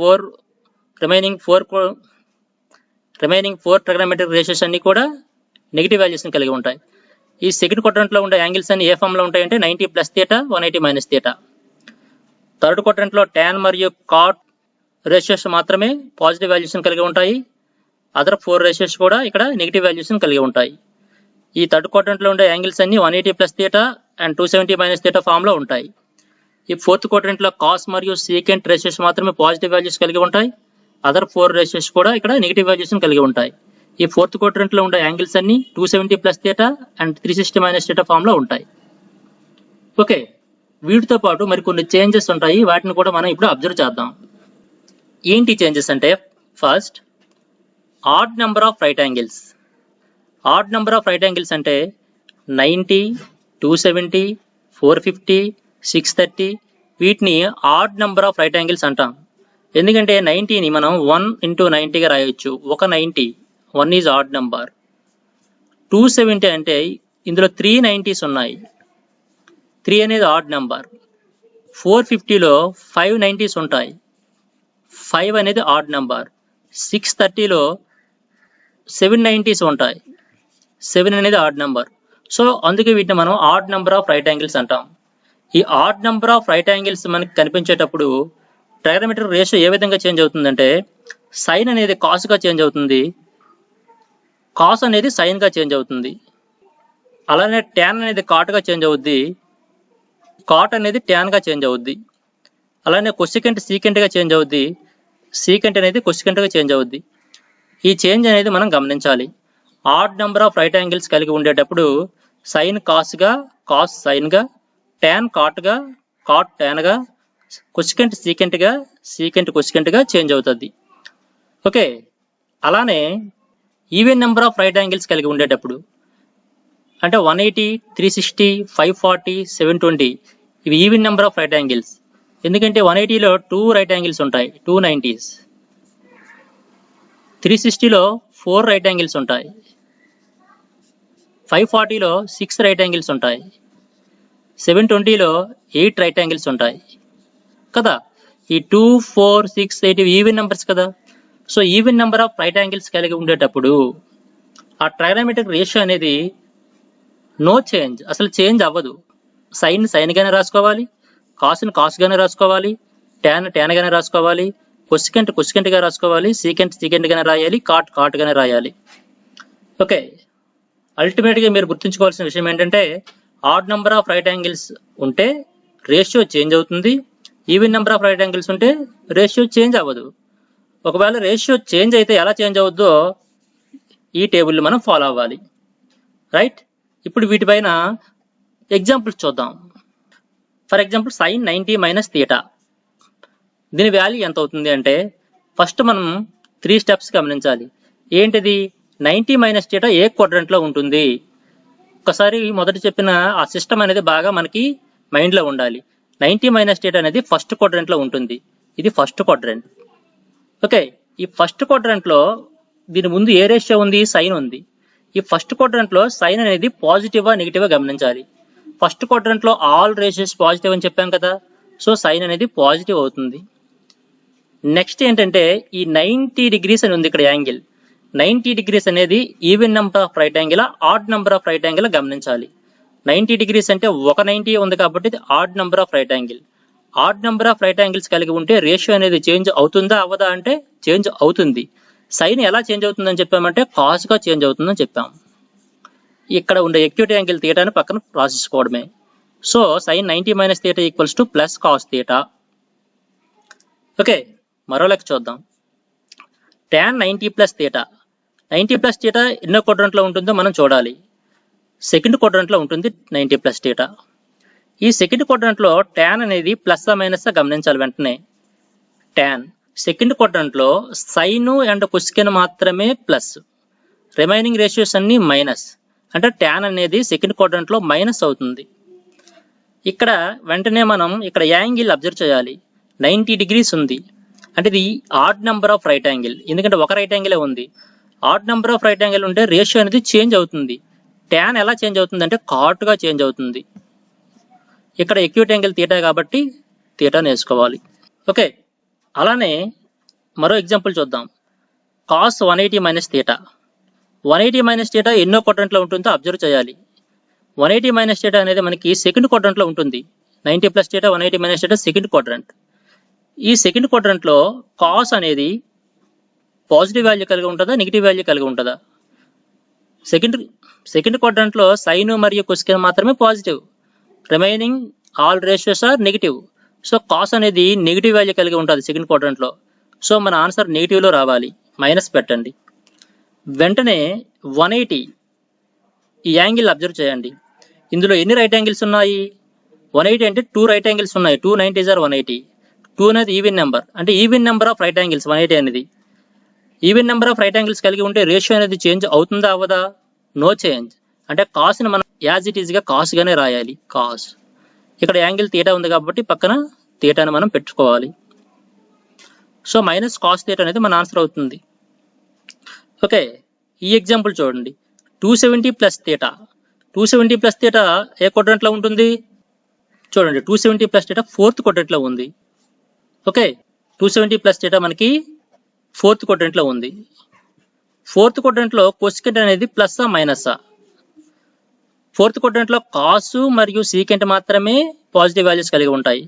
four trigonometric ratios అన్ని కూడా నెగిటివ్ వాల్యూస్ ని కలిగి ఉంటాయి. ఈ సెకండ్ క్వాడ్రంట్ లో ఉండే యాంగిల్స్ అన్ని ఏ ఫామ్ లో ఉంటాయంటే 90 plus theta, 180 minus theta. Third quadrant లో tan మరియు cot రేషియోస్ మాత్రమే పాజిటివ్ వాల్యూస్ కలిగి ఉంటాయి. అదర్ 4 రేషియోస్ కూడా ఇక్కడ నెగిటివ్ వాల్యూస్ కలిగి ఉంటాయి. ఈ థర్డ్ క్వాడ్రంట్ లో ఉండే యాంగిల్స్ అన్ని 180 plus theta and 270 minus theta form లో ఉంటాయి. ఈ ఫోర్త్ క్వాడ్రంట్ లో కాస్ మరియు సీకెంట్ రేషియోస్ మాత్రమే పాజిటివ్ వాల్యూస్ కలిగి ఉంటాయి. అదర్ 4 రేషియోస్ కూడా ఇక్కడ నెగిటివ్ వాల్యూస్ కలిగి ఉంటాయి. ఈ ఫోర్త్ క్వాడ్రంట్ లో ఉండే యాంగిల్స్ అన్ని 270 plus theta and 360 minus theta form లో ఉంటాయి. ఓకే, వీటితో పాటు మరి కొన్ని చేంజెస్ ఉంటాయి, వాటిని కూడా మనం ఇప్పుడు అబ్జర్వ్ చేద్దాం. ఏంటి చేంజెస్ అంటే, first add number of right angles. Add number of right angles అంటే 90, 270, 450, 630, వీటిని add number of right angles అంటాం. ఎందుకంటే 90ని మనం 1 into 90గా రాయొచ్చు. ఒక 90, 1 ఈజ్ ఆడ్ నెంబర్. 270 అంటే ఇందులో 3 90s ఉన్నాయి, 3 అనేది ఆడ్ నెంబర్. 450లో 5 90s ఉంటాయి, 5 అనేది ఆడ్ నెంబర్. 630లో 7 90s ఉంటాయి, 7 అనేది ఆడ్ నెంబర్. సో అందుకే వీటిని మనం add number of right angles అంటాం. ఈ add number of right angles మనకి కనిపించేటప్పుడు ట్రిగనోమెట్రిక్ రేషియో ఏ విధంగా చేంజ్ అవుతుందంటే, సైన్ అనేది కాస్ గా చేంజ్ అవుతుంది, కాస్ అనేది సైన్ గా చేంజ్ అవుతుంది. అలానే tan అనేది కాట్ గా చేంజ్ అవుద్ది, కాట్ అనేది tan గా చేంజ్ అవుద్ది. అలానే కొసెకెంట్ సీకెంట్ గా చేంజ్ అవుద్ది, సీకెంట్ అనేది కొసెకెంట్ గా చేంజ్ అవుద్ది. ఈ చేంజ్ అనేది మనం గమనించాలి. Add number of right angles కలిగి ఉండేటప్పుడు సైన్ కాస్ గా, కాస్ సైన్ గా, tan కాట్ గా, కాట్ tan గా, కొసెకెంట్ సీకెంట్ గా, సీకెంట్ కొసెకెంట్ గా చేంజ్ అవుతుంది. ఓకే, అలానే even number of right angles కలిగి ఉండేటప్పుడు అంటే 180, 360, 540, 720 ఇవి even number of right angles. ఎందుకంటే 180లో 2 రైట్ యాంగిల్స్ ఉంటాయి, 2 90s. 360లో 4 రైట్ యాంగిల్స్ ఉంటాయి, 540లో 6 రైట్ యాంగిల్స్ ఉంటాయి, 720లో 8 రైట్ యాంగిల్స్ ఉంటాయి కదా. ఈ 2, 4, 6, 8 ఈవెన్ నెంబర్స్ కదా. So even number of right angles కలిగి ఉండేటప్పుడు ఆ ట్రైగోనోమెట్రిక్ రేషియో అనేది నో చేంజ్, అసలు చేంజ్ అవ్వదు. సైన్ సైన్ గానే రాసుకోవాలి, కాస్ని కాస్ గానే రాసుకోవాలి, ట్యాన్ ట్యాన్ గానే రాసుకోవాలి, కొసికెంట్ కొసికెంట్ గా రాసుకోవాలి, సీకెంట్ సీకెంట్ గానే రాయాలి, కాట్ కాట్ గానే రాయాలి. ఓకే, అల్టిమేట్ గా మీరు గుర్తుంచుకోవాల్సిన విషయం ఏంటంటే add number of right angles ఉంటే రేషియో చేంజ్ అవుతుంది, even number of right angles ఉంటే రేషియో చేంజ్ అవ్వదు. ఒకవేళ రేషియో చేంజ్ అయితే ఎలా చేంజ్ అవుద్దో ఈ టేబుల్ మనం ఫాలో అవ్వాలి. రైట్, ఇప్పుడు వీటిపైన ఎగ్జాంపుల్స్ చూద్దాం. For example sin 90 minus theta, దీని వాల్యూ ఎంత అవుతుంది అంటే ఫస్ట్ మనం 3 స్టెప్స్ గమనించాలి. ఏంటిది? 90 మైనస్ థీటా ఏ క్వాడ్రంట్ లో ఉంటుంది. ఒకసారి మొదట చెప్పిన ఆ సిస్టమ్ అనేది బాగా మనకి మైండ్ లో ఉండాలి. 90 మైనస్ థీటా అనేది ఫస్ట్ క్వాడ్రంట్ లో ఉంటుంది. ఇది ఫస్ట్ క్వాడ్రంట్. ఓకే, ఈ ఫస్ట్ క్వాడ్రంట్ లో దీని ముందు ఏ రేషియో ఉంది? సైన్ ఉంది. ఈ ఫస్ట్ క్వాడ్రంట్ లో సైన్ అనేది పాజిటివా నెగిటివా గమనించాలి. ఫస్ట్ క్వాడ్రంట్ లో ఆల్ రేషియోస్ పాజిటివ్ అని చెప్పాం కదా, సో సైన్ అనేది పాజిటివ్ అవుతుంది. నెక్స్ట్ ఏంటంటే ఈ 90 డిగ్రీస్ అని ఉంది ఇక్కడ యాంగిల్. 90 డిగ్రీస్ అనేది even number of right angle, odd number of right angle గమనించాలి. 90 డిగ్రీస్ అంటే ఒక 90 ఉంది కాబట్టి ఇది add number of right angle. Odd number of right angles కలిగి ఉంటే రేషియో అనేది చేంజ్ అవుతుందా అవ్వదా అంటే చేంజ్ అవుతుంది. సైన్ ఎలా చేంజ్ అవుతుందని చెప్పామంటే కాస్ గా చేంజ్ అవుతుందని చెప్పాం. ఇక్కడ ఉండే ఎక్యూట్ యాంగిల్ థీటాని పక్కన రాసేసుకోవడమే. So sine 90 minus theta equals to plus cos theta. Okay, మరో లెక్క చూద్దాం. tan 90 plus theta, 90 plus theta ఎన్నో క్వాడ్రంట్ లో ఉంటుందో మనం చూడాలి. సెకండ్ క్వాడ్రంట్ లో ఉంటుంది 90 ప్లస్ థీటా. ఈ సెకండ్ క్వాడ్రంట్ లో tan అనేది ప్లస్ మైనస్ గమనించాలి. వెంటనే tan సెకండ్ క్వాడ్రంట్ లో సైన్ అండ్ కొసికెన్ మాత్రమే ప్లస్, రిమైనింగ్ రేషియోస్ అన్ని మైనస్. అంటే tan అనేది సెకండ్ క్వాడ్రంట్ లో మైనస్ అవుతుంది. ఇక్కడ వెంటనే మనం ఇక్కడ యాంగిల్ అబ్జర్వ్ చేయాలి. 90 డిగ్రీస్ ఉంది అంటే ఇది add number of right angle, ఎందుకంటే ఒక రైట్ యాంగిలే ఉంది. Add number of right angle ఉంటే రేషియో అనేది చేంజ్ అవుతుంది. tan ఎలా చేంజ్ అవుతుంది అంటే కాట్ గా చేంజ్ అవుతుంది. ఇక్కడ ఎక్యూట్ యాంగిల్ థీటా కాబట్టి థీటాని వేసుకోవాలి. ఓకే, అలానే మరో ఎగ్జాంపుల్ చూద్దాం. Cos 180 minus theta, 180 minus theta ఎన్నో క్వాడ్రంట్ లో ఉంటుందో అబ్జర్వ్ చేయాలి. 180 మైనస్ థీటా అనేది మనకి సెకండ్ క్వాడ్రంట్ లో ఉంటుంది. 90 plus theta 180 minus theta second quadrant. ఈ సెకండ్ క్వాడ్రంట్ లో కాస్ అనేది పాజిటివ్ వాల్యూ కలిగి ఉంటుందా నెగిటివ్ వాల్యూ కలిగి ఉంటుందా? సెకండ్ క్వాడ్రంట్ లో సైన్ మరియు కొసికెన్ మాత్రమే positive, remaining all ratios are negative. So cos అనేది నెగిటివ్ వాల్యూ కలిగి ఉంటుంది సెకండ్ క్వాడ్రంట్ లో. సో మన ఆన్సర్ నెగిటివ్ లో రావాలి, మైనస్ పెట్టండి. వెంటనే 180 ఈ యాంగిల్ అబ్జర్వ్ చేయండి. ఇందులో ఎన్ని రైట్ యాంగిల్స్ ఉన్నాయి? 180 అంటే 2 రైట్ యాంగిల్స్ ఉన్నాయి. 2 90s ఆర్ 180. 2 అనేది ఈవెన్ నెంబర్, అంటే even number of right angles 180 అనేది. Even number of right angles కలిగి ఉంటే రేషియో అనేది చేంజ్ అవుతుందా అవ్వదా? No change. అంటే కాస్ ని మనం యాజ్ ఇట్ ఈజ్ గా కాస్ గానే రాయాలి, కాస్. ఇక్కడ యాంగిల్ థీటా ఉంది కాబట్టి పక్కన థీటాని మనం పెట్టుకోవాలి. సో మైనస్ కాస్ థీటా అనేది మన ఆన్సర్ అవుతుంది. ఓకే, ఈ ఎగ్జాంపుల్ చూడండి. 270 ప్లస్ థీటా, 270 ప్లస్ థీటా ఏ క్వాడ్రంట్ లో ఉంటుంది? చూడండి, 270 ప్లస్ థీటా ఫోర్త్ క్వాడ్రంట్ లో ఉంది. ఓకే, 270 ప్లస్ థీటా మనకి ఫోర్త్ క్వాడ్రంట్ లో ఉంది. ఫోర్త్ క్వాడ్రంట్ లో కొసికెంట్ అనేది ప్లస్సా మైనస్సా? ఫోర్త్ క్వాడ్రంట్ లో కాస్ మరియు సీకెంట్ మాత్రమే పాజిటివ్ వాల్యూస్ కలిగి ఉంటాయి.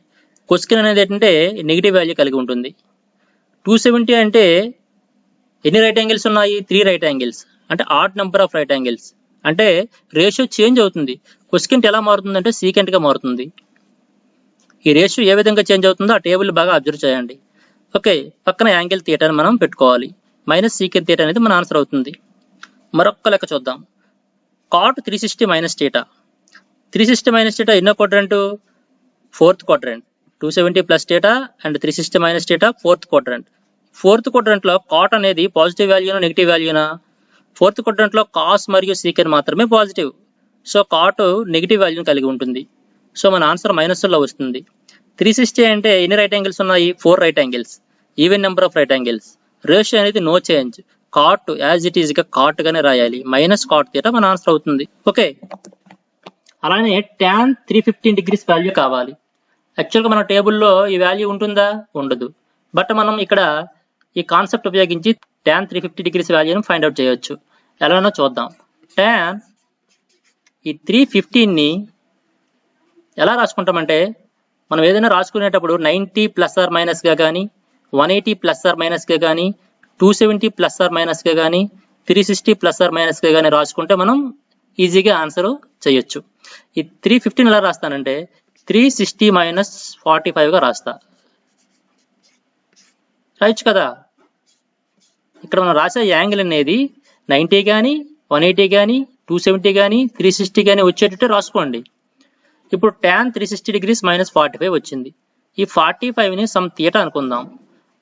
కొసికెన్ అనేది ఏంటంటే నెగిటివ్ వాల్యూ కలిగి ఉంటుంది. 270 అంటే ఎన్ని రైట్ యాంగిల్స్ ఉన్నాయి? 3 రైట్ యాంగిల్స్, అంటే add number of right angles. అంటే రేషియో చేంజ్ అవుతుంది. కొసికెంట్ ఎలా మారుతుంది అంటే సీకెంట్ గా మారుతుంది. ఈ రేషియో ఏ విధంగా చేంజ్ అవుతుందో ఆ టేబుల్ బాగా అబ్జర్వ్ చేయండి. ఓకే, పక్కన యాంగిల్ థీటాని మనం పెట్టుకోవాలి. మైనస్ సీకెంట్ థీటా అనేది మన ఆన్సర్ అవుతుంది. మరొక లెక్క చూద్దాం. Cot 360 minus theta, 360 minus theta ఎన్నో quadrant? Fourth quadrant. 270 plus theta and 360 minus theta fourth quadrant. Fourth క్వాడ్రంట్లో కాట్ అనేది పాజిటివ్ వాల్యూనా నెగిటివ్ వాల్యూనా? ఫోర్త్ క్వాడ్రంట్లో కాస్ మరియు సీకెన్ మాత్రమే పాజిటివ్. సో కాట్ నెగిటివ్ వాల్యూని కలిగి ఉంటుంది. సో మన ఆన్సర్ మైనస్లో వస్తుంది. 360 అంటే ఎన్ని రైట్ యాంగిల్స్ ఉన్నాయి? 4 right angles, even number of right angles. Ratio అనేది no change, cot as it is గా కాట్ గానే రాయాలి, మైనస్ కాట్ తీటా మన ఆన్సర్ అవుతుంది. ఓకే, అలానే tan 315 డిగ్రీస్ వాల్యూ కావాలి. యాక్చువల్గా మన టేబుల్లో ఈ వాల్యూ ఉంటుందా? ఉండదు. బట్ మనం ఇక్కడ ఈ కాన్సెప్ట్ ఉపయోగించి tan 350 డిగ్రీస్ వాల్యూను ఫైండ్ అవుట్ చేయొచ్చు. ఎలానో చూద్దాం. tan ఈ 315ని ఎలా రాసుకుంటామంటే, మనం ఏదైనా రాసుకునేటప్పుడు 90 ప్లస్ ఆర్ మైనస్ గా కానీ, 180 ప్లస్ ఆర్ మైనస్ గా కానీ, 270 ప్లస్ ఆర్ మైనస్ గా కానీ, 360 ప్లస్ ఆర్ మైనస్ గా కానీ రాసుకుంటే మనం ఈజీగా ఆన్సర్ చేయొచ్చు. ఈ 315 ఎలా రాస్తానంటే 360 మైనస్ 45 గా రాస్తా. రాయొచ్చు కదా. ఇక్కడ మనం రాసే యాంగిల్ అనేది 90 కానీ, 180 కానీ, 270 కానీ, 360 కానీ వచ్చేటట్టు రాసుకోండి. ఇప్పుడు tan 360 డిగ్రీస్ మైనస్ 45 వచ్చింది. ఈ 45ని సమ్ థీటా అనుకుందాం.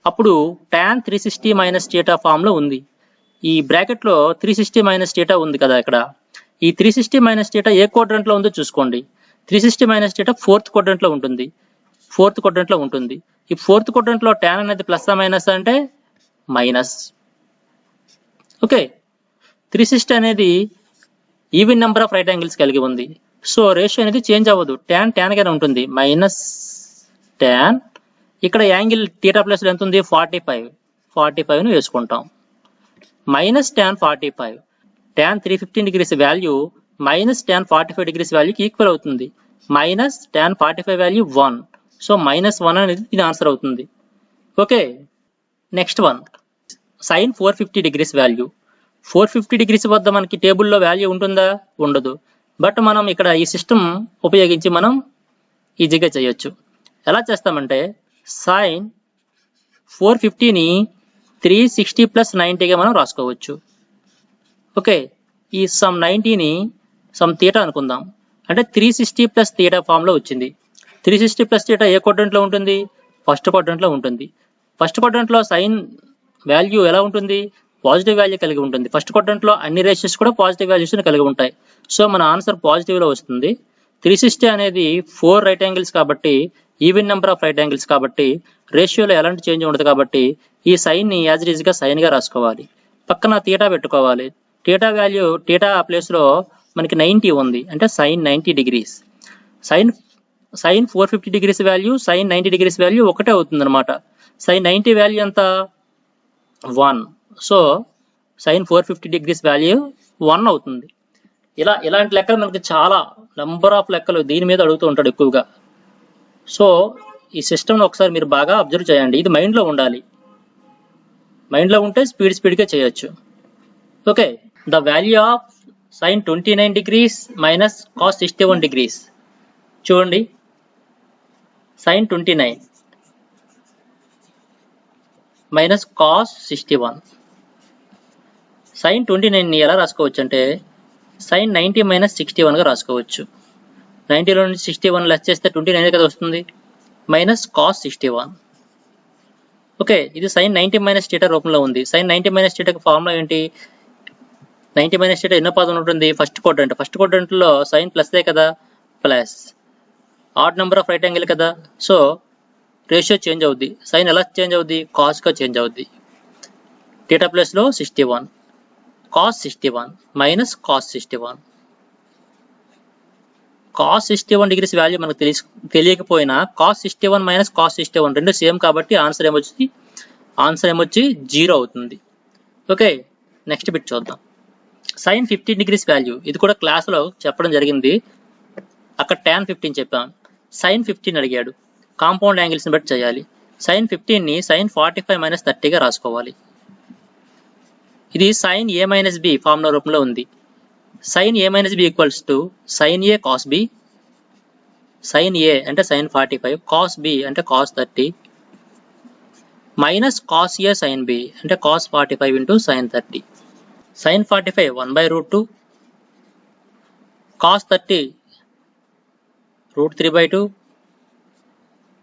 అప్పుడు tan 360 మైనస్ థీటా ఫామ్ లో ఉంది. ఈ బ్రాకెట్ లో 360 మైనస్ థీటా ఉంది కదా. ఇక్కడ ఈ 360 మైనస్ థీటా ఏ క్వాడ్రంట్ లో ఉందో చూసుకోండి. 360 మైనస్ థీటా ఫోర్త్ క్వాడ్రంట్ లో ఉంటుంది. ఈ ఫోర్త్ క్వాడ్రంట్ లో tan అనేది ప్లస్ మైనస్ అంటే మైనస్. ఓకే, 360 అనేది even number of right angles కలిగి ఉంది. సో రేషియో అనేది చేంజ్ అవ్వదు, tan గానే ఉంటుంది. మైనస్ tan, ఇక్కడ యాంగిల్ థీటా ప్లస్ ఎంత ఉంది? 45 ను వేసుకుంటాం. Minus tan 45, tan 315 degrees value minus tan 45 degrees వాల్యూకి ఈక్వల్ అవుతుంది. Minus tan 45 value 1. సో -1 అనేది దీని ఆన్సర్ అవుతుంది. Okay, next one sin 450 degrees value. 450 degrees వద్ద మనకి టేబుల్లో వాల్యూ ఉంటుందా? ఉండదు. బట్ మనం ఇక్కడ ఈ సిస్టమ్ ఉపయోగించి మనం ఈజీగా చేయొచ్చు. ఎలా చేస్తామంటే sin 450ని 360 ప్లస్ 90గా మనం రాసుకోవచ్చు. ఓకే, ఈ సమ్ 90ని సమ్ థీటా అనుకుందాం. అంటే 360 ప్లస్ థీటా ఫామ్ లో వచ్చింది. 360 ప్లస్ థీటా ఏ క్వాడ్రంట్ లో ఉంటుంది? ఫస్ట్ క్వాడ్రంట్ లో ఉంటుంది. ఫస్ట్ క్వాడ్రంట్ లో సైన్ వాల్యూ ఎలా ఉంటుంది? పాజిటివ్ వాల్యూ కలిగి ఉంటుంది. ఫస్ట్ క్వాడ్రంట్ లో అన్ని రేషియోస్ కూడా పాజిటివ్ వాల్యూస్ కలిగి ఉంటాయి. సో మన ఆన్సర్ పాజిటివ్ లో వస్తుంది. 360 అనేది 4 రైట్ యాంగిల్స్ కాబట్టి, even number of right angles కాబట్టి, రేషియోలో ఎలాంటి చేంజ్ ఉండదు కాబట్టి ఈ సైన్ ని యాజ్ ఇట్ ఈజ్ గా సైన్ గా రాసుకోవాలి. పక్కన థీటా పెట్టుకోవాలి. థీటా ప్లేస్ లో మనకి 90 ఉంది, అంటే sine 90 degrees. Sine 450 degrees value, sine 90 degrees value ఒకటే అవుతుంది అనమాట. సైన్ 90 వాల్యూ ఎంత? 1. సో సైన్ 450 డిగ్రీస్ వాల్యూ 1 అవుతుంది. ఇలాంటి లెక్కలు మనకి చాలా నెంబర్ ఆఫ్ లెక్కలు దీని మీద అడుగుతూ ఉంటాడు ఎక్కువగా. సో ఈ సిస్టమ్ని ఒకసారి మీరు బాగా అబ్జర్వ్ చేయండి. ఇది మైండ్లో ఉండాలి. మైండ్లో ఉంటే స్పీడ్గా చేయొచ్చు. Okay, the value of sine 29 degrees minus cos 61 degrees. చూడండి, సైన్ 29 మైనస్ కాస్ 61. సైన్ 29ని ఎలా రాసుకోవచ్చు అంటే సైన్ 90 మైనస్ 61 గా రాసుకోవచ్చు. 90లో నుంచి 61 లెస్ చేస్తే 29 కదా వస్తుంది, మైనస్ కాస్ 61. ఓకే, ఇది సైన్ 90 మైనస్ థీటా రూపంలో ఉంది. సైన్ 90 మైనస్ థీటాకి ఫార్ములా ఏంటి? 90 మైనస్ థీటా ఎన్నో పదం ఉంటుంది? ఫస్ట్ క్వాడ్రంట్ లో సైన్ ప్లస్ కదా, plus odd number of right angle కదా. సో రేషియో చేంజ్ అవుద్ది. సైన్ ఎలా చేంజ్ అవుద్ది? కాస్ గా చేంజ్ అవుద్ది. థీటా ప్లస్ లో 61, cos 61 minus cos 61. Cos 61 degrees value మనకు తెలియకపోయినా కాస్ 61 మైనస్ కాస్ 61 రెండు సేమ్ కాబట్టి ఆన్సర్ ఏమొచ్చి 0 అవుతుంది. ఓకే, నెక్స్ట్ బిట్ చూద్దాం. Sine 15 degrees value. ఇది కూడా క్లాస్లో చెప్పడం జరిగింది. అక్కడ tan 15 చెప్పాం, సైన్ 15 అడిగాడు. కాంపౌండ్ యాంగిల్స్ని బట్టి చేయాలి. సైన్ 15ని సైన్ 45 మైనస్ 30గా రాసుకోవాలి. ఇది sine A minus B formula రూపంలో ఉంది. Sine A minus B equals to sine A cos B. Sine A అంటే సైన్ 45, కాస్ బి అంటే cos 30, minus cos A sine B అంటే cos 45 into sine 30. Sine 45 1/√2, cos 30 √3/2,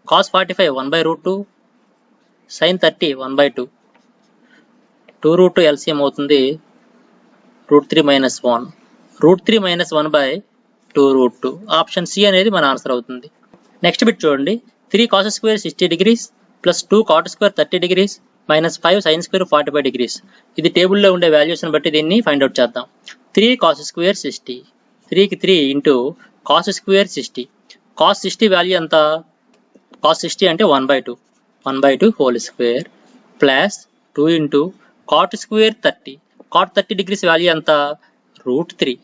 cos 45 1/√2, sine 30 1/2. 2 root 2 LCM అవుతుంది √3 - 1. √3 - 1 by 2 √2. Option C అనేది మన answer అవుతుంది. Next bit చూడండి. 3 cos square 60 degrees plus 2 cot square 30 degrees minus 5 sin square 45 degrees. ఇది టేబుల్లో ఉండే వాల్యూస్ని బట్టి దీన్ని ఫైండ్ అవుట్ చేద్దాం. 3 cos square 60. 3కి 3 into cos square 60. cos 60 value ఎంత? cos 60 అంటే 1/2. 1/2 whole square plus 2 into cot square 30. cot 30 degrees value ఎంత? √3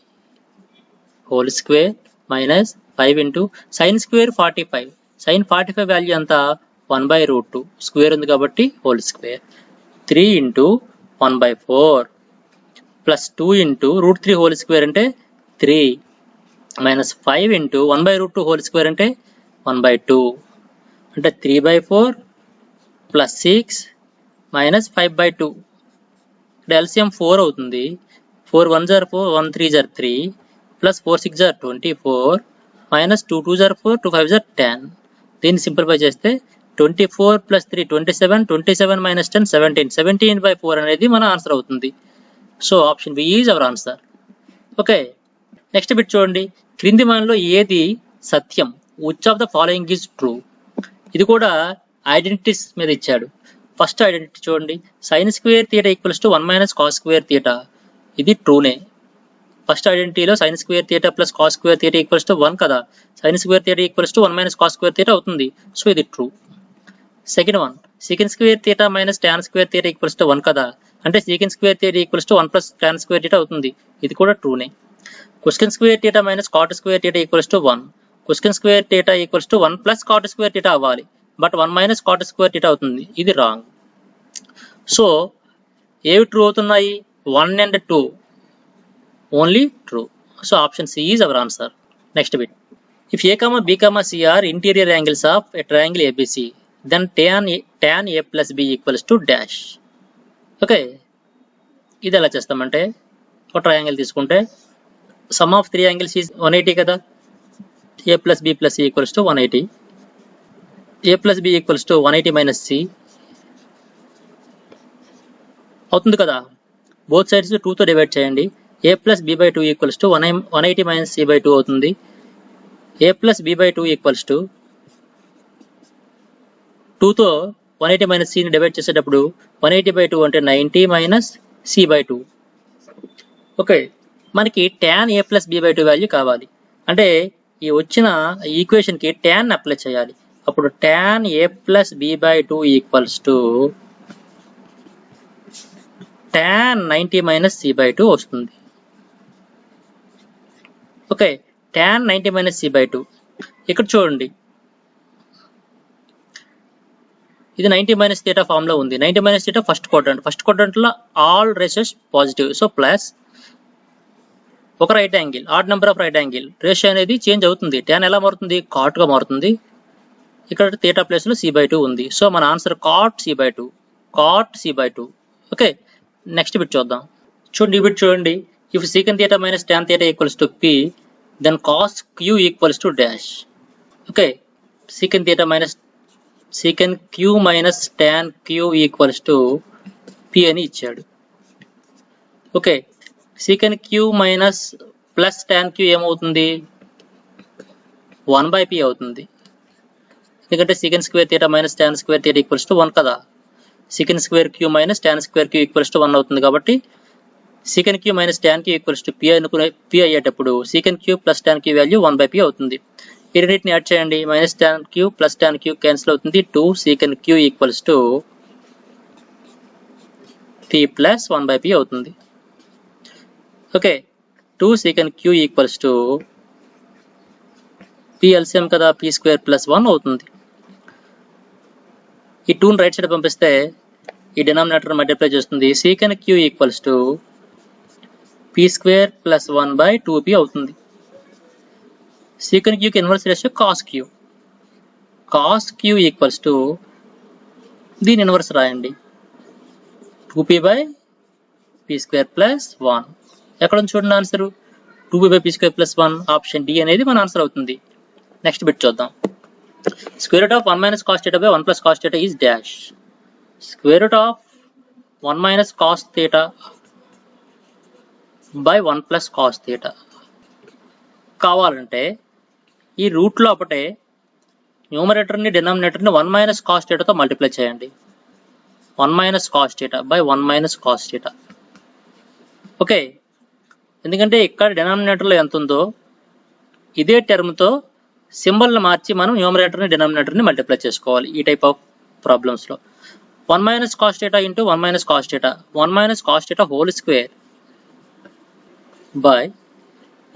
whole square minus 5 into sin square 45. sin 45 value ఎంత? 1/√2. స్క్వేర్ ఉంది కాబట్టి whole square. 3 into 1/4 plus 2 into √3 whole square అంటే 3 minus 5 into 1/√2 whole square అంటే 1/2 అంటే 3/4 plus 6 minus 5/2. ఇక్కడ LCM 4 అవుతుంది. 4 1 * 4 1 3 * 3 plus 4 6 * 24 minus 2 2 * 4 2 5 * 10. దీన్ని సింప్లిఫై చేస్తే 24 ప్లస్ 3 27 27 మైనస్ 10 17 17/4 అనేది మన ఆన్సర్ అవుతుంది. So option B is our answer. Okay, next bit చూడండి. క్రింది మనలో ఏది సత్యం? Which of the following is true? ఇది కూడా ఐడెంటిటీస్ మీద ఇచ్చాడు. ఫస్ట్ ఐడెంటిటీ చూడండి. sin square theta equals to 1 - cos square theta. ఇది ట్రూనే. ఫస్ట్ ఐడెంటిటీలో sin square theta plus cos square theta equals to 1 కదా. sin square theta equals to 1 - cos square theta అవుతుంది. సో ఇది true. Second one, secant square theta minus tan square theta equals to 1 కదా. అంటే secant square theta equals to 1 plus tan square theta అవుతుంది. ఇది కూడా ట్రూనే. cosecant square theta minus cot square theta equals to 1. cosecant square theta equals to 1 plus cot square theta అవ్వాలి. But 1 minus cot square theta అవుతుంది. ఇది wrong. So ఏవి true అవుతున్నాయి? 1 and 2 only true. So option C is our answer. Next bit. If a, b, c are interior angles of a triangle ABC, then tan a plus b equals to dash. Okay, ఇది ఎలా చేస్తామంటే ఒక triangle తీసుకుంటే some of 3 angles is 180 కదా. a plus b plus c equals to 180. a plus b equals to 180 minus c అవుతుంది కదా. Both sides 2తో divide చేయండి. a plus b/2 equals to 180 minus c/2 అవుతుంది. a plus b/2 equals to 2తో 180 minus cని divide చేసేటప్పుడు 180/2 అంటే 90 minus c/2. Okay, మనకి tan a plus b/2 value కావాలి. అంటే ఈ వచ్చిన ఈక్వేషన్కి tan అప్లై చేయాలి. అప్పుడు tan a plus b/2 equals to tan 90 minus c/2 వస్తుంది. Okay, tan 90 minus c/2. ఇక్కడ చూడండి, ఇది 90 మైనస్ థీటా ఫామ్ లో ఉంది. 90 మైనస్ థీటా ఫస్ట్ క్వాడ్రంట్ లో all ratios positive. So plus ఒక right angle, odd number of right angle ratio అనేది change అవుతుంది. tan ఎలా మారుతుంది? కాట్ గా మారుతుంది. ఇక్కడ థీటా ప్లేస్ లో c/2 ఉంది. సో మన answer cot c/2. Okay, next bit చూద్దాం. చూడండి, ఈ బిట్ చూడండి. If secant theta minus tan theta equals to p, then cos q equals to dash. Okay, secant q minus tan q equals to p అని ఇచ్చాడు. Okay, secant q minus plus tan q ఏమవుతుంది? 1/p అవుతుంది. ఎందుకంటే secant square theta minus tan square theta equals to 1 కదా. secant square q minus tan square q equals to 1 అవుతుంది. కాబట్టి secant q minus tan q equals to p అయ్యేటప్పుడు secant q plus tan q value 1/p అవుతుంది. ఈ రెండింటిని add చేయండి. Minus tan q plus tan q cancel అవుతుంది. 2 secant q equals to p plus 1/p అవుతుంది. Okay, 2 secant q equals to p LCM కదా, p square plus 1 అవుతుంది. ఈ 2ని రైట్ సైడ్ పంపిస్తే ఈ డినామినేటర్ మల్టిప్లై చేస్తుంది. secant q equals to p square plus 1/2p అవుతుంది. secant q కి inverse ratio cos q equals to దీని ఇన్వర్స్ రాయండి, 2p/p స్క్వేర్ ప్లస్ 1. ఎక్కడ ఉంది చూడండి answer, 2p/p square plus 1. Option D అనేది మన ఆన్సర్ అవుతుంది. నెక్స్ట్ బిట్ చూద్దాం. Square root of 1 minus cos theta by 1 plus cos theta is dash. Square root of 1 minus cos theta by 1 plus cos theta. కావాలంటే ఈ route లోపటే న్యూమరేటర్ని డినామినేటర్ని 1 minus cos theta తో multiply చేయండి. 1 minus cos theta by 1 minus cos theta. Okay, ఎందుకంటే ఇక్కడ డినామినేటర్లో ఎంత ఉందో ఇదే టర్మ్తో సింబల్ని మార్చి మనం న్యూమరేటర్ని డినామినేటర్ని మల్టిప్లై చేసుకోవాలి ఈ type of ప్రాబ్లమ్స్లో. 1 minus cos theta into 1 minus cos theta, 1 minus cos theta whole square by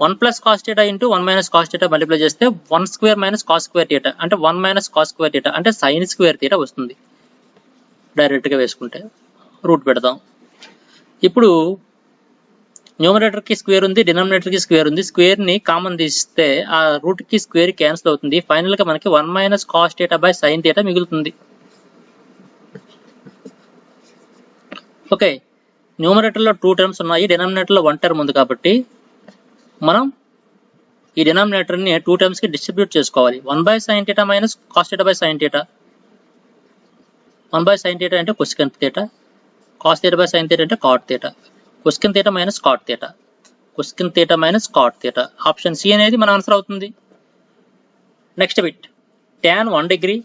1 plus cos theta into 1 minus cos theta multiply చేస్తే 1 square minus cos square theta అంటే 1 minus cos square theta అంటే sin square theta వస్తుంది. డైరెక్ట్గా వేసుకుంటే route పెడదాం. ఇప్పుడు న్యూమరేటర్కి square ఉంది, డినామినేటర్కి square ఉంది. స్క్వేర్ని కామన్ తీస్తే ఆ రూట్కి స్క్వేర్ క్యాన్సిల్ అవుతుంది. ఫైనల్గా మనకి 1 minus cos theta by sin theta మిగులుతుంది. ఓకే, న్యూమరేటర్లో 2 టర్మ్స్ ఉన్నాయి, డినామినేటర్లో 1 టర్మ్ ఉంది కాబట్టి మనం ఈ డినామినేటర్ని 2 టర్మ్స్కి డిస్ట్రిబ్యూట్ చేసుకోవాలి. 1 by sin theta minus cos theta by sin theta. 1 by sin theta అంటే cosecant theta, cos theta by sin theta అంటే cot theta, cosecant theta minus cot theta, cosecant theta minus cot theta. Option C అనేది మన answer అవుతుంది. Next bit, tan 1 degree,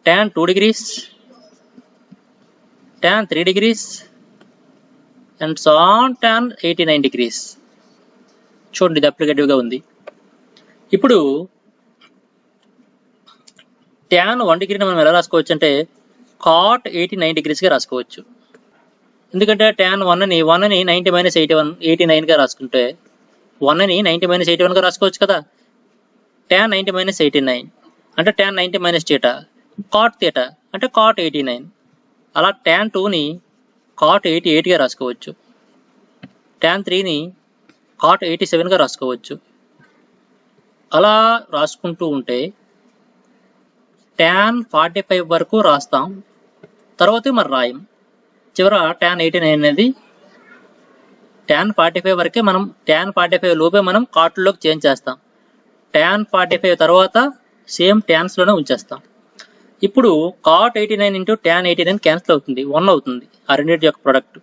tan 2 degrees, tan 3 degrees and so on tan 89 degrees. చూడండి, ఇది అప్లికేటివ్గా ఉంది. ఇప్పుడు tan 1 డిగ్రీని మనం ఎలా రాసుకోవచ్చు అంటే cot 89 degrees గా రాసుకోవచ్చు. ఎందుకంటే tan 1ని 90 minus 89 గా రాసుకుంటే 1ని 90 minus 81 గా రాసుకోవచ్చు కదా. tan 90 minus 89 అంటే tan 90 minus theta, cot theta అంటే cot 89. అలా tan 2ని cot 88 గా రాసుకోవచ్చు, tan 3ని cot 87 గా రాసుకోవచ్చు. అలా రాసుకుంటూ ఉంటే tan 45 వరకు రాస్తాం, తర్వాత మరి రాయం. చివర tan 89 అనేది tan 45 వరకే, మనం tan 45 లోపే మనం కాట్లోకి చేంజ్ చేస్తాం. tan 45 తర్వాత సేమ్ ట్యాన్స్ లోనే ఉంచేస్తాం. ఇప్పుడు cot 89 ఇంటూ tan 89 క్యాన్సిల్ అవుతుంది, 1 అవుతుంది ఆ రెండింటి యొక్క ప్రొడక్ట్.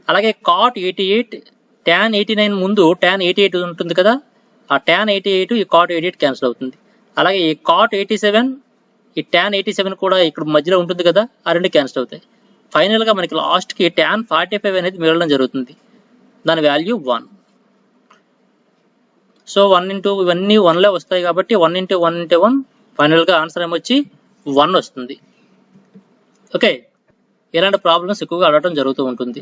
అలాగే cot 88 tan 89 ముందు tan 88 ఉంటుంది కదా, ఆ tan 88 ఈ cot 88 క్యాన్సిల్ అవుతుంది. అలాగే ఈ cot 87 ఈ tan 87 కూడా ఇక్కడ మధ్యలో ఉంటుంది కదా, ఆ రెండు క్యాన్సిల్ అవుతాయి. ఫైనల్గా మనకి లాస్ట్కి tan 45 అనేది మిగలడం జరుగుతుంది, దాని వాల్యూ 1. సో 1 ఇంటూ ఇవన్నీ 1లే వస్తాయి కాబట్టి 1 ఇంటూ 1 ఇంటూ 1 ఫైనల్గా ఆన్సర్ ఏమొచ్చి 1 వస్తుంది. ఓకే, ఇలాంటి ప్రాబ్లమ్స్ ఎక్కువగా అడగడం జరుగుతూ ఉంటుంది.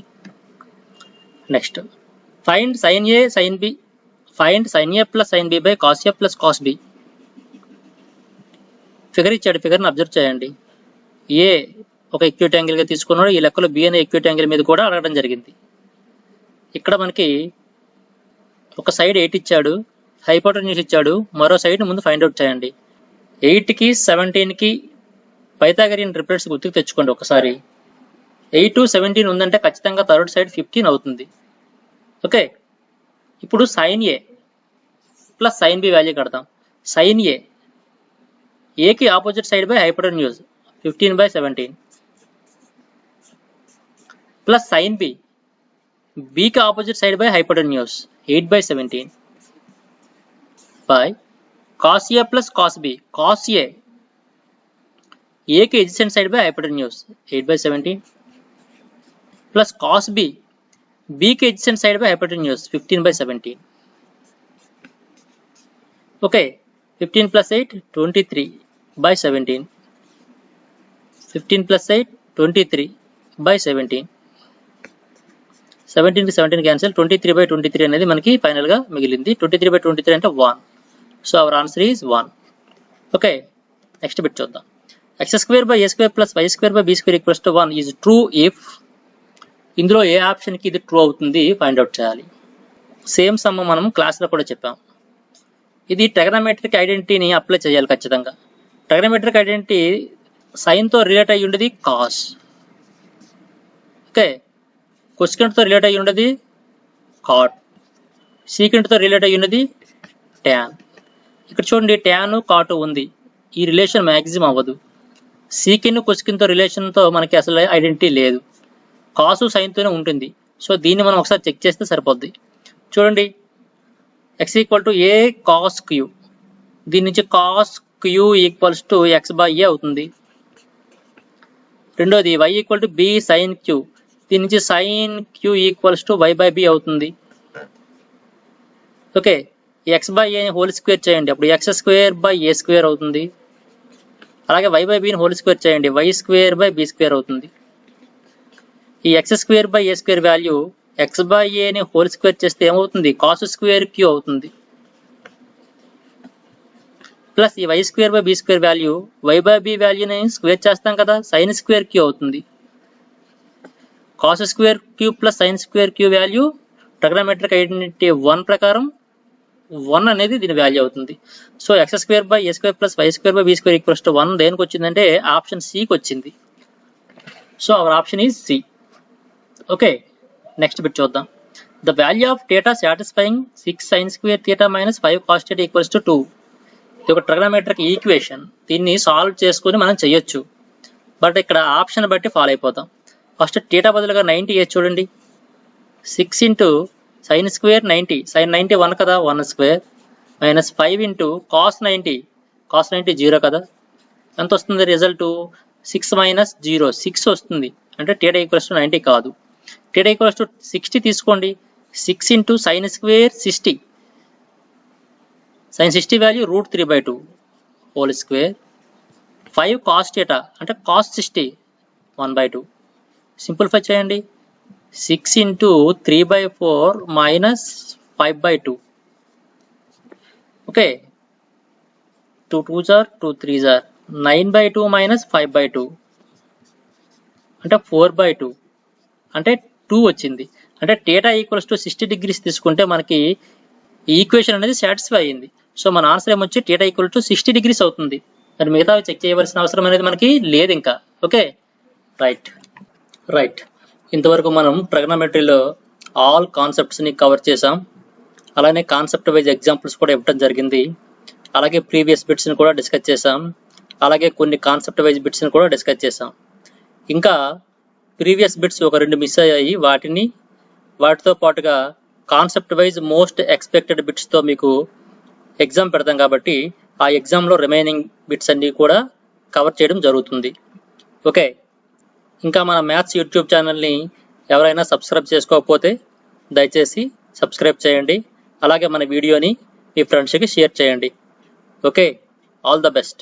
Next, find sin A sin B, find sin A plus sin B by cos A plus cos B. Figure ఇచ్చాడు, ఫిగర్ని అబ్జర్వ్ చేయండి. ఏ ఒక ఎక్యూట్ యాంగిల్గా తీసుకున్నాడు, ఈ లెక్కలో బి అనే ఎక్యూట్ యాంగిల్ మీద కూడా అడగడం జరిగింది. ఇక్కడ మనకి ఒక సైడ్ 8 ఇచ్చాడు, హైపోటెన్యూస్ ఇచ్చాడు, మరో సైడ్ ముందు ఫైండ్ అవుట్ చేయండి. 8కి 17కి పైథాగరియన్ ట్రిప్లెట్స్ గుర్తుకు తెచ్చుకోండి ఒకసారి. 8 17 ఉందంటే ఖచ్చితంగా థర్డ్ సైడ్ 15 అవుతుంది. ఓకే, ఇప్పుడు sin A ప్లస్ sin B వాల్యూ కడతాం. sin A, ఏకి opposite side by hypotenuse 15 by 17 plus sin B, బీకి opposite side by hypotenuse 8 by 17 by cos A plus cos B, cos A, ఏకి adjacent side by hypotenuse 8 by 17 plus cos B, బీకి adjacent side by hypotenuse 15 by 17. Okay, 15 plus 8 23 by 17, 15 plus 8 23 by 17, 17 కి 17 cancel, 23 by 23 అనేది మనకి final గా మిగిలింది. 23 by 23 అంటే 1. So our answer is 1. Okay, next bit చూద్దాం. x square by a square plus y square by b square equals to 1 is true if, ఇందులో ఏ option కి ఇది ట్రూ అవుతుంది ఫైండ్ అవుట్ చేయాలి. సేమ్ సమ్ మనం క్లాస్ లో కూడా చెప్పాం. ఇది ట్రిగనోమెట్రిక్ ఐడెంటిటీని అప్లై చేయాలి ఖచ్చితంగా. ట్రిగనోమెట్రిక్ ఐడెంటిటీ సైన్ తో రిలేట్ అయ్యి ఉండేది కాస్, ఓకే, కొసెకంట్ తో రిలేట్ అయ్యి ఉండేది కాట్, సీకెంట్ తో రిలేట్ అయ్యి ఉన్నది ట్యాన్. ఇక్కడ చూడండి, ట్యాన్ కాట్ ఉంది, ఈ రిలేషన్ మ్యాక్సిమం అవ్వదు. సీకెన్ కొసికెన్తో రిలేషన్తో మనకి అసలు ఐడెంటిటీ లేదు, కాసు సైన్తోనే ఉంటుంది. సో దీన్ని మనం ఒకసారి చెక్ చేస్తే సరిపోద్ది. చూడండి, x equal to A cos Q, దీని నుంచి cos Q equals to X by A అవుతుంది. రెండోది y equal to B sine Q, దీని నుంచి sine Q equals to Y by B అవుతుంది. Okay, X by A whole square చేయండి, అప్పుడు X square by A square అవుతుంది. అలాగే Y by బిని హోల్ స్క్వేర్ చేయండి, Y square by B square అవుతుంది. ఈ X square by A square value X by ఏని హోల్ స్క్వేర్ చేస్తే ఏమవుతుంది, కాస్ స్క్వేర్ క్యూ అవుతుంది. ప్లస్ ఈ Y square by B square value Y by B వాల్యూని స్క్వేర్ చేస్తాం కదా, సైన్ స్క్వేర్ క్యూ అవుతుంది. Cos square Q plus sine square Q value trigonometric identity 1 ప్రకారం 1 అనేది దీని వాల్యూ అవుతుంది. So X square by A square plus Y square by B square equals to 1 దేనికి వచ్చిందంటే ఆప్షన్ సికి వచ్చింది. So our option is C. Okay, next bit చూద్దాం. The value of theta satisfying 6 sin square theta minus 5 cos theta equals to 2. ఇది ఒక trigonometric equation, దీన్ని solve చేసుకుని మనం చేయొచ్చు. బట్ ఇక్కడ ఆప్షన్ బట్టి ఫాలో అయిపోతాం. ఫస్ట్ థీటా బదులుగా 90 వేసి చూడండి. 6 ఇంటూ సైన్ స్క్వేర్ 90, సైన్ 90 1 కదా, 1 square minus 5 into cos 90, cos 90 0 కదా. ఎంత వస్తుంది రిజల్ట్? 6 మైనస్ 0 6 వస్తుంది. అంటే థీటా ఈక్వల్స్ టు 90 కాదు, థీటా ఈక్వల్స్ టు 60 తీసుకోండి. 6 into sine square 60, sine 60 value √3/2 whole square, 5 cos theta అంటే కాస్ 60 1/2. సింప్లిఫై చేయండి. 6 into 3/4 minus 5/2. Okay, 2 2s are 2 3s are 9/2 minus 5/2 అంటే 4/2 అంటే 2 వచ్చింది. అంటే థీటా ఈక్వల్స్ టు 60 degrees తీసుకుంటే మనకి ఈ ఈక్వేషన్ అనేది సాటిస్ఫై అయింది. సో మన ఆన్సర్ ఏమొచ్చి థీటా ఈక్వల్ టు 60 degrees అవుతుంది. మరి మిగతా చెక్ చేయవలసిన అవసరం అనేది మనకి లేదు ఇంకా. Okay, right. ఇంతవరకు మనం ట్రిగనోమెట్రీలో ఆల్ కాన్సెప్ట్స్ని కవర్ చేసాం. అలానే కాన్సెప్ట్ వైజ్ ఎగ్జాంపుల్స్ కూడా ఇవ్వడం జరిగింది. అలాగే ప్రీవియస్ బిట్స్ని కూడా డిస్కస్ చేసాం. అలాగే కొన్ని కాన్సెప్ట్ వైజ్ బిట్స్ని కూడా డిస్కస్ చేసాం. ఇంకా ప్రీవియస్ బిట్స్ ఒక 2 మిస్ అయ్యాయి, వాటితో పాటుగా కాన్సెప్ట్ వైజ్ మోస్ట్ ఎక్స్పెక్టెడ్ బిట్స్తో మీకు ఎగ్జామ్ పెడతాం కాబట్టి ఆ ఎగ్జామ్లో రిమైనింగ్ బిట్స్ అన్నీ కూడా కవర్ చేయడం జరుగుతుంది. ఓకే, ఇంకా మన మ్యాథ్స్ యూట్యూబ్ ఛానల్ని ఎవరైనా సబ్స్క్రైబ్ చేసుకోకపోతే దయచేసి సబ్స్క్రైబ్ చేయండి. అలాగే మన వీడియోని మీ ఫ్రెండ్స్కి షేర్ చేయండి. Okay, all the best.